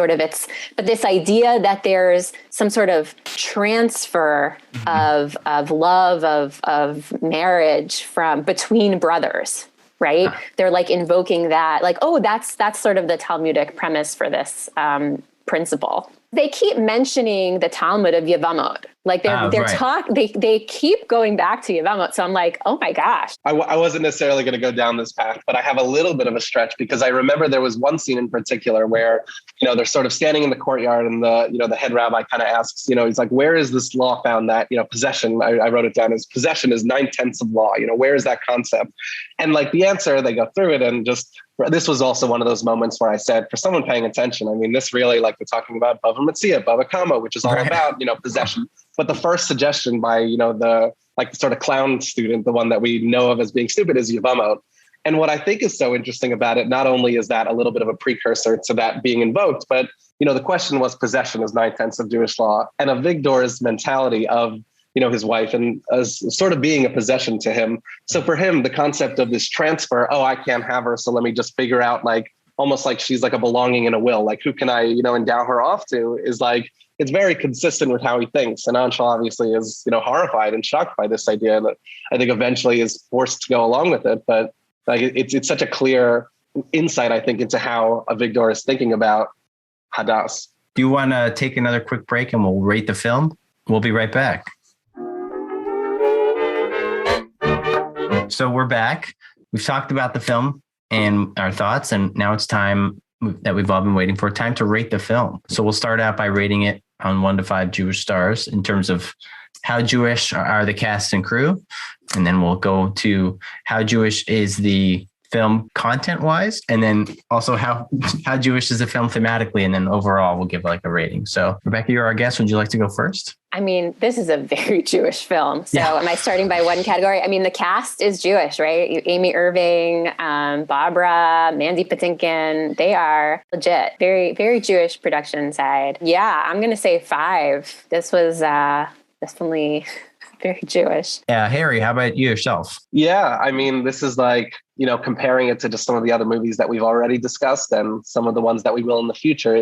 but this idea that there's some sort of transfer of love, of marriage between brothers, right? They're invoking that, that's sort of the Talmudic premise for this principle. They keep mentioning the Talmud of Yevamot. They keep going back to Yevamot. So I'm like, oh my gosh. I wasn't necessarily going to go down this path, but I have a little bit of a stretch because I remember there was one scene in particular where, they're sort of standing in the courtyard and the head rabbi kind of asks, he's like, where is this law found that, possession, I wrote it down as possession is 9/10 of law, where is that concept? And the answer, they go through it and this was also one of those moments where I said, for someone paying attention, I mean, this really we're talking about Bava Metzia, Bava Kama, which is all about, possession. But the first suggestion by, the sort of clown student, the one that we know of as being stupid, is Yevamot. And what I think is so interesting about it, not only is that a little bit of a precursor to that being invoked, but, the question was possession is 9/10 of Jewish law. And Avigdor's mentality of, his wife and as sort of being a possession to him. So for him, the concept of this transfer, I can't have her, so let me just figure out almost like she's like a belonging in a will. Who can I, endow her off to is it's very consistent with how he thinks. And Anshel obviously is, horrified and shocked by this idea that I think eventually is forced to go along with it. But it's such a clear insight, I think, into how Avigdor is thinking about Hadass. Do you want to take another quick break and we'll rate the film? We'll be right back. So we're back. We've talked about the film and our thoughts, and now it's time that we've all been waiting for, time to rate the film. So we'll start out by rating it on 1 to 5 Jewish stars in terms of how Jewish are the cast and crew. And then we'll go to how Jewish is the film content-wise, and then also how Jewish is the film thematically, and then overall we'll give a rating. So Rebecca, you're our guest. Would you like to go first? I mean, this is a very Jewish film. So am I starting by one category? I mean, the cast is Jewish, right? Amy Irving, Barbara, Mandy Patinkin, they are legit. Very, very Jewish production side. Yeah, I'm going to say 5. This was definitely very Jewish. Yeah. Harry, how about you yourself? Yeah, I mean, this is comparing it to just some of the other movies that we've already discussed and some of the ones that we will in the future.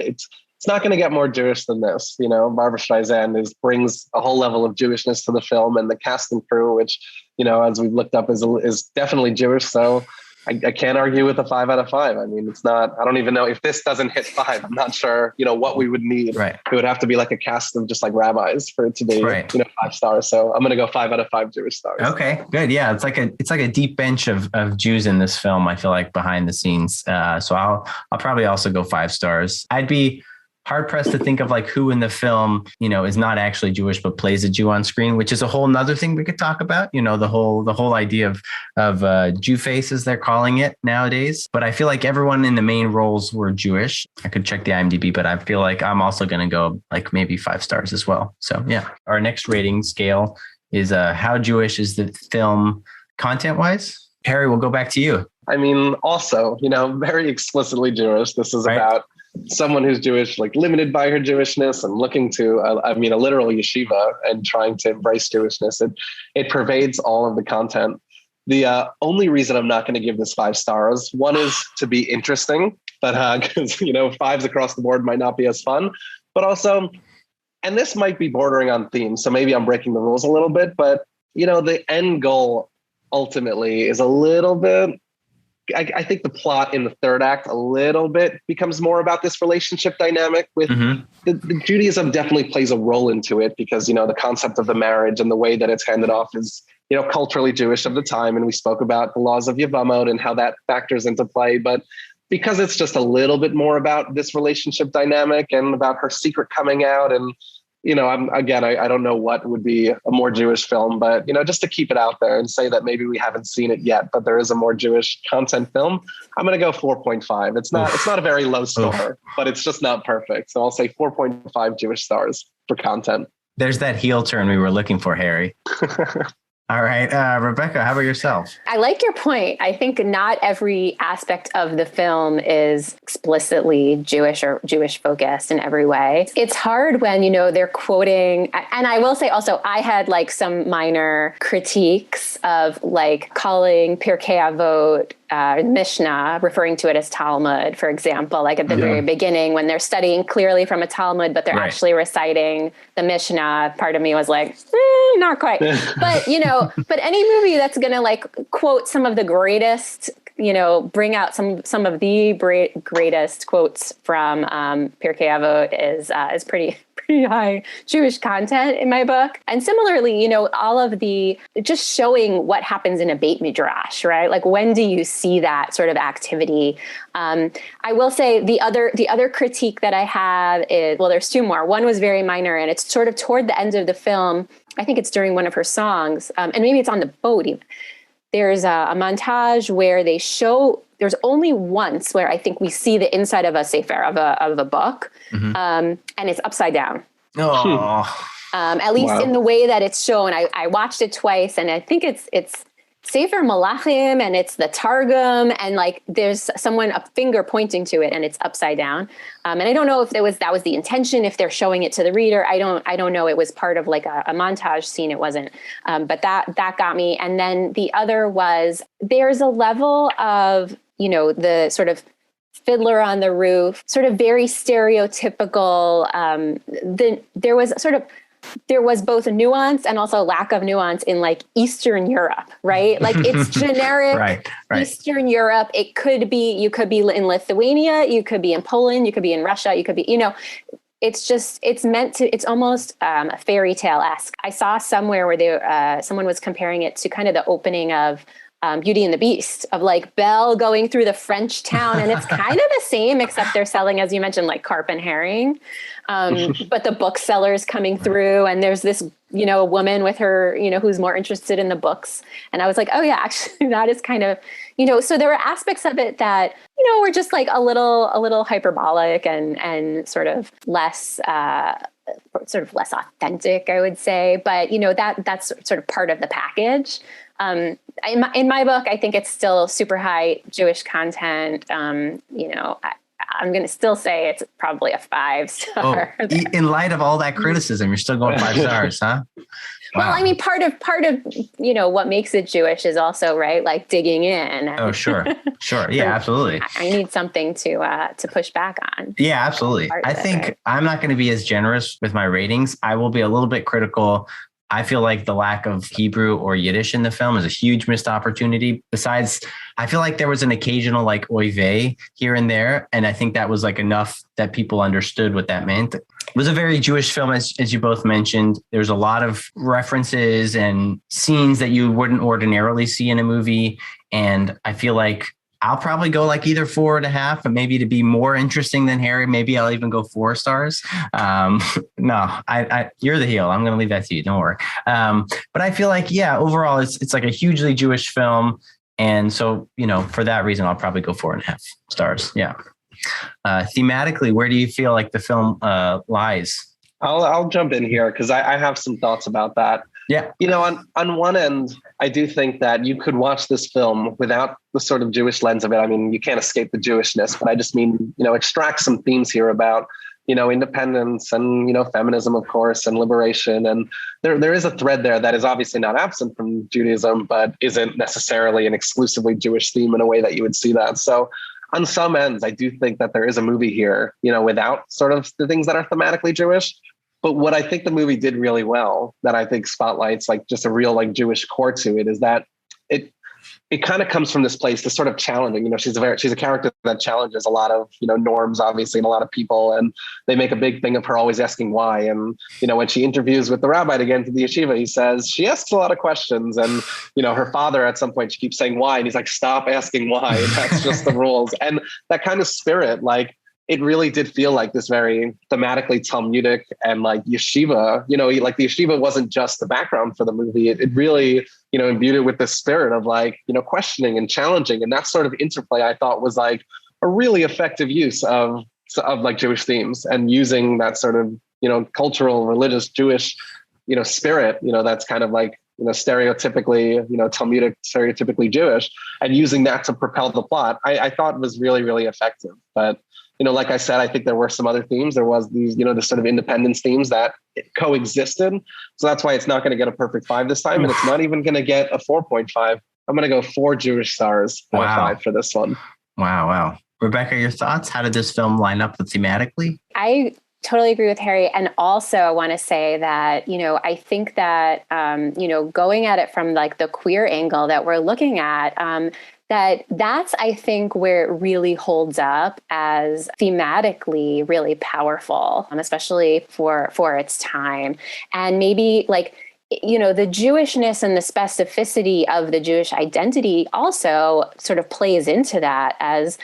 it's not going to get more Jewish than this. You know, Barbara Streisand brings a whole level of Jewishness to the film, and the cast and crew, which, you know, as we've looked up, is definitely Jewish. So I can't argue with a 5 out of 5. I mean, it's not, I don't even know if this doesn't hit 5. I'm not sure, you know, what we would need. Right. It would have to be like a cast of just like rabbis for it to be, right. you know, 5 stars. So I'm going to go 5 out of 5 Jewish stars. Okay, good. Yeah. It's like a deep bench of Jews in this film, I feel like, behind the scenes. So I'll probably also go 5 stars. I'd be hard pressed to think of like who in the film, you know, is not actually Jewish, but plays a Jew on screen, which is a whole nother thing we could talk about, you know, the whole idea of Jew face, as they're calling it nowadays. But I feel like everyone in the main roles were Jewish. I could check the IMDb, but I feel like I'm also going to go like maybe 5 stars as well. So yeah, our next rating scale is how Jewish is the film content wise? Harry, we'll go back to you. I mean, also, you know, very explicitly Jewish. This is about someone who's Jewish, like limited by her Jewishness and looking to, a literal yeshiva and trying to embrace Jewishness. It pervades all of the content. The only reason I'm not going to give this 5 stars, one is to be interesting, but because, you know, 5s across the board might not be as fun, but also, and this might be bordering on theme, so maybe I'm breaking the rules a little bit, but, you know, the end goal ultimately is a little bit, I think the plot in the 3rd act a little bit becomes more about this relationship dynamic with the Judaism definitely plays a role into it because, you know, the concept of the marriage and the way that it's handed off is, you know, culturally Jewish of the time. And we spoke about the laws of Yevamot and how that factors into play. But because it's just a little bit more about this relationship dynamic and about her secret coming out and, you know, I don't know what would be a more Jewish film, but, you know, just to keep it out there and say that maybe we haven't seen it yet, but there is a more Jewish content film, I'm going to go 4.5. It's not a very low score, but it's just not perfect. So I'll say 4.5 Jewish stars for content. There's that heel turn we were looking for, Harry. All right. Rebecca, how about yourself? I like your point. I think not every aspect of the film is explicitly Jewish or Jewish focused in every way. It's hard when, you know, they're quoting, and I will say also, I had like some minor critiques of like calling Pirkei Avot Mishnah, referring to it as Talmud, for example, like at the very beginning when they're studying clearly from a Talmud, but they're actually reciting the Mishnah. Part of me was like, not quite. But, you know, but any movie that's going to like quote some of the greatest, you know, bring out some of the greatest quotes from Pirkei Avot is pretty high Jewish content in my book. And similarly, you know, all of the just showing what happens in a Beit Midrash, right? Like when do you see that sort of activity? I will say the other critique that I have is, well, there's 2 more. One was very minor and it's sort of toward the end of the film. I think it's during one of her songs, and maybe it's on the boat even. There's a montage where they show, there's only once where I think we see the inside of a sefer, of a book, and it's upside down. Oh. At least in the way that it's shown. I watched it twice, and I think it's Sefer Malachim, and it's the Targum, and like there's a finger pointing to it, and it's upside down. And I don't know if that was the intention, if they're showing it to the reader. I don't know. It was part of like a montage scene. It wasn't, but that got me. And then the other was there's a level of, you know, the sort of Fiddler on the Roof, sort of very stereotypical. There was both a nuance and also lack of nuance in like Eastern Europe, right? Like it's generic right. Eastern Europe. You could be in Lithuania, you could be in Poland, you could be in Russia, you could be, you know, it's almost a fairy tale-esque. I saw somewhere where someone was comparing it to kind of the opening of Beauty and the Beast, of like Belle going through the French town. And it's kind of the same, except they're selling, as you mentioned, like carp and herring. But the booksellers coming through, and there's this, you know, woman with her, you know, who's more interested in the books. And I was like, oh yeah, actually that is kind of, you know, so there were aspects of it that, you know, were just like a little hyperbolic and sort of less authentic, I would say. But, you know, that's sort of part of the package. In my book, I think it's still super high Jewish content. You know, I'm going to still say it's probably a 5-star. Oh, in light of all that criticism, you're still going 5 stars, huh? Wow. Well, I mean, part of what makes it Jewish is also, right, like digging in. Oh, sure. Yeah, absolutely. I need something to push back on. Yeah, absolutely. I think I'm not going to be as generous with my ratings. I will be a little bit critical. I feel like the lack of Hebrew or Yiddish in the film is a huge missed opportunity. Besides, I feel like there was an occasional like oy vey here and there. And I think that was like enough that people understood what that meant. It was a very Jewish film, as you both mentioned. There's a lot of references and scenes that you wouldn't ordinarily see in a movie. And I feel like I'll probably go like either 4.5, but maybe to be more interesting than Harry, maybe I'll even go 4 stars. No, you're the heel. I'm going to leave that to you. Don't worry. But I feel like, yeah, overall, it's like a hugely Jewish film. And so, for that reason, I'll probably go 4.5 stars. Yeah. Thematically, where do you feel like the film lies? I'll jump in here because I have some thoughts about that. Yeah. On one end, I do think that you could watch this film without the sort of Jewish lens of it. I mean, you can't escape the Jewishness, but I just mean, extract some themes here about, independence and, feminism, of course, and liberation. And there is a thread there that is obviously not absent from Judaism, but isn't necessarily an exclusively Jewish theme in a way that you would see that. So on some ends, I do think that there is a movie here, without sort of the things that are thematically Jewish. But what I think the movie did really well, that I think spotlights like just a real like Jewish core to it, is that it kind of comes from this place, this sort of challenging. She's a character that challenges a lot of norms, obviously, and a lot of people, and they make a big thing of her always asking why. And when she interviews with the rabbi to get into the yeshiva, he says she asks a lot of questions, and her father at some point she keeps saying why, and he's like, stop asking why. And that's just the rules. And that kind of spirit, like, it really did feel like this very thematically Talmudic and like yeshiva, like the yeshiva wasn't just the background for the movie. It really, imbued it with the spirit of like, questioning and challenging. And that sort of interplay I thought was like a really effective use of like Jewish themes, and using that sort of, cultural, religious, Jewish, spirit, that's kind of like, stereotypically, Talmudic, stereotypically Jewish, and using that to propel the plot, I thought was really, really effective. But like I said, I think there were some other themes. There was these, the sort of independence themes that coexisted. So that's why it's not going to get a perfect 5 this time. And it's not even going to get a 4.5. I'm going to go 4 Jewish stars out of 5 for this one. Wow. Rebecca, your thoughts? How did this film line up thematically? I totally agree with Harry. And also I want to say that, I think that, going at it from like the queer angle that we're looking at, that's, I think, where it really holds up as thematically really powerful, especially for its time. And maybe like, the Jewishness and the specificity of the Jewish identity also sort of plays into that as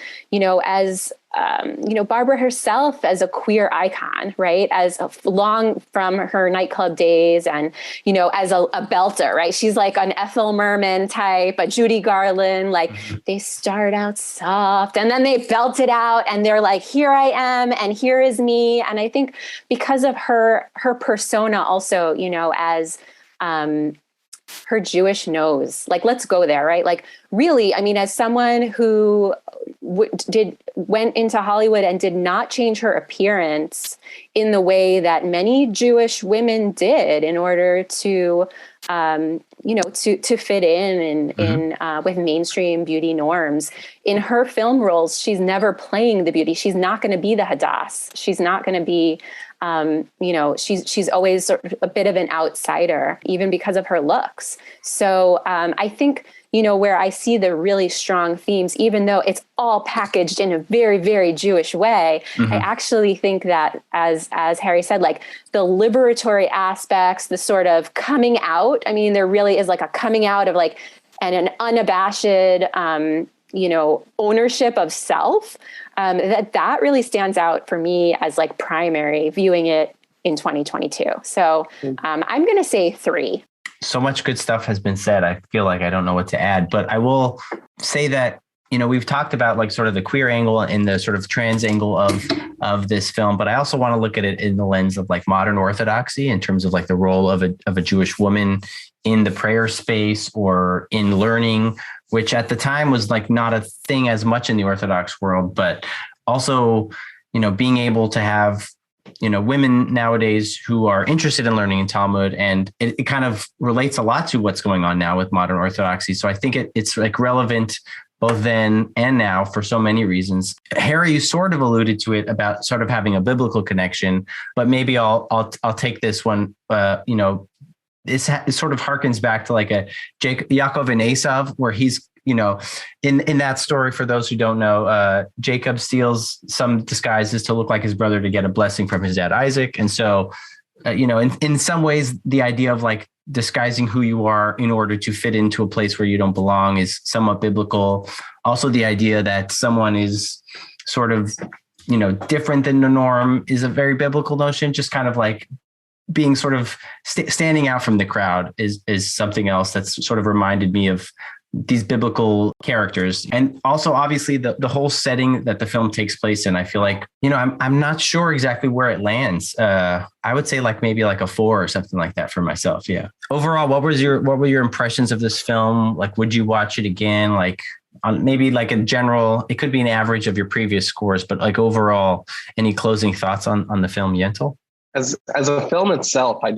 Barbara herself as a queer icon, right? As long from her nightclub days and, as a belter, right? She's like an Ethel Merman type, a Judy Garland, like they start out soft and then they belt it out and they're like, here I am and here is me. And I think because of her persona also, as her Jewish nose, like, let's go there, right? Like, really, I mean, as someone who went into Hollywood and did not change her appearance in the way that many Jewish women did in order to, to fit in with mainstream beauty norms. In her film roles, she's never playing the beauty. She's not going to be the Hadass. She's not going to be, she's always a bit of an outsider, even because of her looks. So I think, where I see the really strong themes, even though it's all packaged in a very, very Jewish way, I actually think that, as Harry said, like the liberatory aspects, the sort of coming out, I mean, there really is like a coming out of like, and an unabashed, ownership of self, that really stands out for me as like primary viewing it in 2022. So I'm going to say 3. So much good stuff has been said. I feel like I don't know what to add, but I will say that, we've talked about like sort of the queer angle and the sort of trans angle of this film, but I also want to look at it in the lens of like modern orthodoxy in terms of like the role of a Jewish woman in the prayer space or in learning, which at the time was like not a thing as much in the Orthodox world. But also, being able to have, women nowadays who are interested in learning in Talmud, and it kind of relates a lot to what's going on now with modern Orthodoxy. So I think it's like relevant both then and now for so many reasons. Harry, you sort of alluded to it about sort of having a biblical connection, but maybe I'll take this one. It sort of harkens back to like a Yaakov and Esav, where he's, in that story, for those who don't know, Jacob steals some disguises to look like his brother to get a blessing from his dad, Isaac. And so, in some ways, the idea of like disguising who you are in order to fit into a place where you don't belong is somewhat biblical. Also, the idea that someone is sort of, different than the norm is a very biblical notion. Just kind of like being sort of standing out from the crowd is something else that's sort of reminded me of these biblical characters. And also, obviously, the whole setting that the film takes place in, I feel like, I'm not sure exactly where it lands. I would say like maybe like a 4 or something like that for myself. Yeah. Overall, what were your impressions of this film? Like, would you watch it again? Like, on maybe like a general, it could be an average of your previous scores, but like overall, any closing thoughts on the film, Yentl? As a film itself, I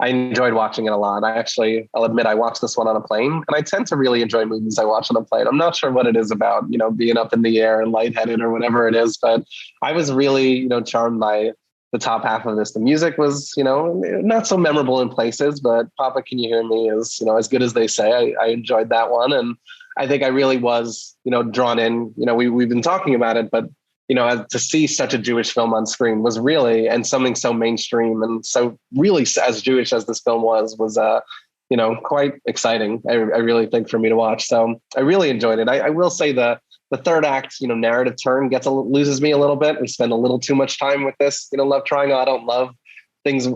enjoyed watching it a lot. I'll admit I watched this one on a plane, and I tend to really enjoy movies I watch on a plane. I'm not sure what it is about, being up in the air and lightheaded or whatever it is, but I was really, charmed by the top half of this. The music was, not so memorable in places, but Papa, Can You Hear Me is, as good as they say. I enjoyed that one. And I think I really was, drawn in, we've been talking about it, but to see such a Jewish film on screen was really, and something so mainstream and so really as Jewish as this film was quite exciting. I really think, for me to watch. So I really enjoyed it. I will say the third act, narrative turn loses me a little bit. We spend a little too much time with this, love triangle. I don't love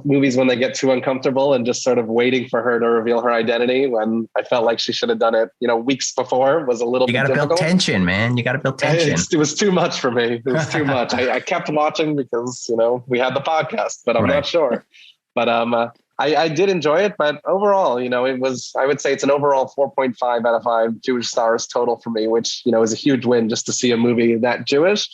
movies when they get too uncomfortable and just sort of waiting for her to reveal her identity, when I felt like she should have done it, weeks before. Was a little bit difficult. You got to build tension, man. You got to build tension. It was too much for me. It was too much. I kept watching because, we had the podcast, but I'm not sure. But I did enjoy it. But overall, it was, I would say it's an overall 4.5 out of 5 Jewish stars total for me, which, is a huge win just to see a movie that Jewish.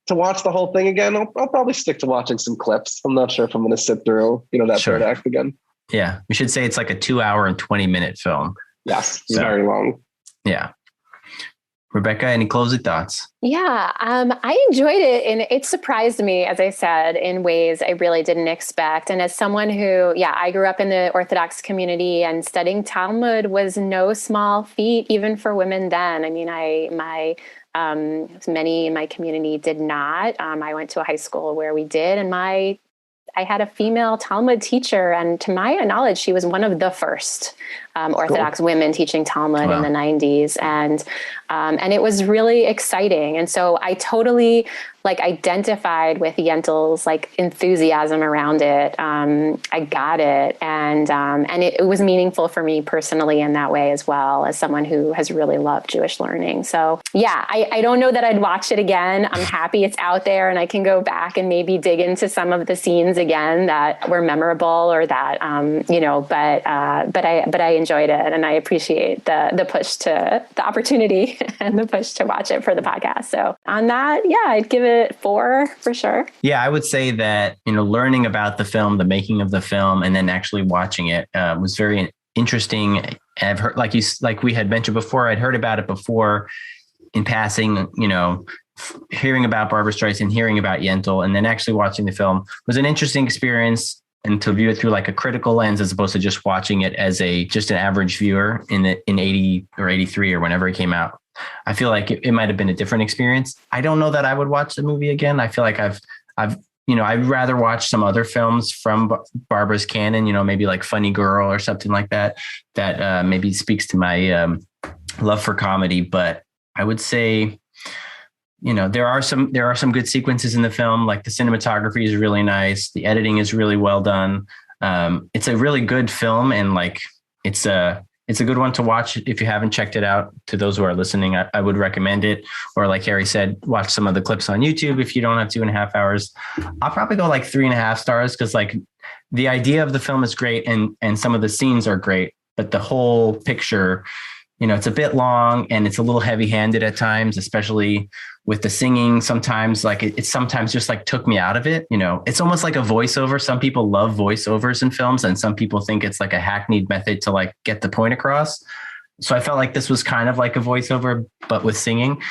To watch the whole thing again, I'll probably stick to watching some clips. I'm not sure if I'm going to sit through, that third act again. Yeah. We should say it's like a 2 hour and 20-minute film. Yes. Very long. Yeah. Rebecca, any closing thoughts? Yeah, I enjoyed it, and it surprised me, as I said, in ways I really didn't expect. And as someone who, I grew up in the Orthodox community, and studying Talmud was no small feat, even for women then. I mean, many in my community did not. I went to a high school where we did, and I had a female Talmud teacher, and to my knowledge, she was one of the first Orthodox women teaching Talmud in the 90s. And it was really exciting. And so I totally identified with Yentl's enthusiasm around it. I got it. And it was meaningful for me personally in that way, as well, as someone who has really loved Jewish learning. So I don't know that I'd watch it again. I'm happy it's out there and I can go back and maybe dig into some of the scenes again that were memorable, or that, but I enjoyed it, and I appreciate the push to the opportunity and the push to watch it for the podcast. So on that, I'd give it 4 for sure. Yeah, I would say that, learning about the film, the making of the film, and then actually watching it was very interesting. And I've heard, like we had mentioned before, I'd heard about it before in passing, hearing about Barbara Streisand, hearing about Yentl, and then actually watching the film was an interesting experience. And to view it through a critical lens, as opposed to just watching it as just an average viewer in 80 or 83 or whenever it came out. I feel like it might have been a different experience. I don't know that I would watch the movie again. I feel like I'd rather watch some other films from Barbara's canon, maybe like Funny Girl or something like that maybe speaks to my love for comedy. But I would say, there are some good sequences in the film. Like the cinematography is really nice. The editing is really well done. It's a really good film, and it's a good one to watch if you haven't checked it out. To those who are listening, I would recommend it. Or like Harry said, watch some of the clips on YouTube if you don't have 2.5 hours. I'll probably go 3.5 stars, because the idea of the film is great, and some of the scenes are great, but the whole picture it's a bit long and it's a little heavy handed at times, especially with the singing. Sometimes like it sometimes just like took me out of it. It's almost like a voiceover. Some people love voiceovers in films and some people think it's like a hackneyed method to like get the point across. So I felt like this was kind of like a voiceover, but with singing.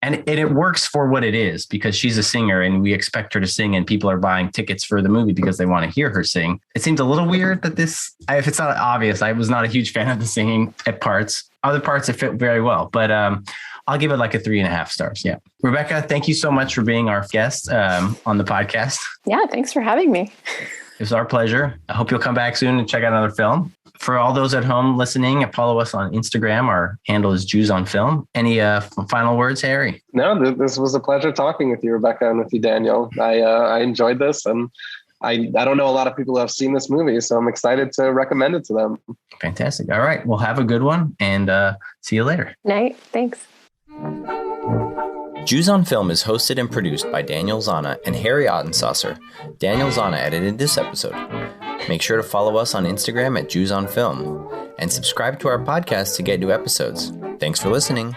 And it works for what it is because she's a singer and we expect her to sing and people are buying tickets for the movie because they want to hear her sing. It seems a little weird that if it's not obvious, I was not a huge fan of the singing at parts. Other parts, it fit very well, but I'll give it like a 3.5 stars. Yeah. Rebecca, thank you so much for being our guest on the podcast. Yeah, thanks for having me. It was our pleasure. I hope you'll come back soon and check out another film. For all those at home listening, follow us on Instagram. Our handle is Jews on Film. Any final words, Harry? No, this was a pleasure talking with you, Rebecca, and with you, Daniel. I enjoyed this, and I don't know a lot of people who have seen this movie, so I'm excited to recommend it to them. Fantastic. All right. Well, have a good one, and see you later. Night. Thanks. Jews on Film is hosted and produced by Daniel Zana and Harry Ottensasser. Daniel Zana edited this episode. Make sure to follow us on Instagram at Jews on Film and subscribe to our podcast to get new episodes. Thanks for listening.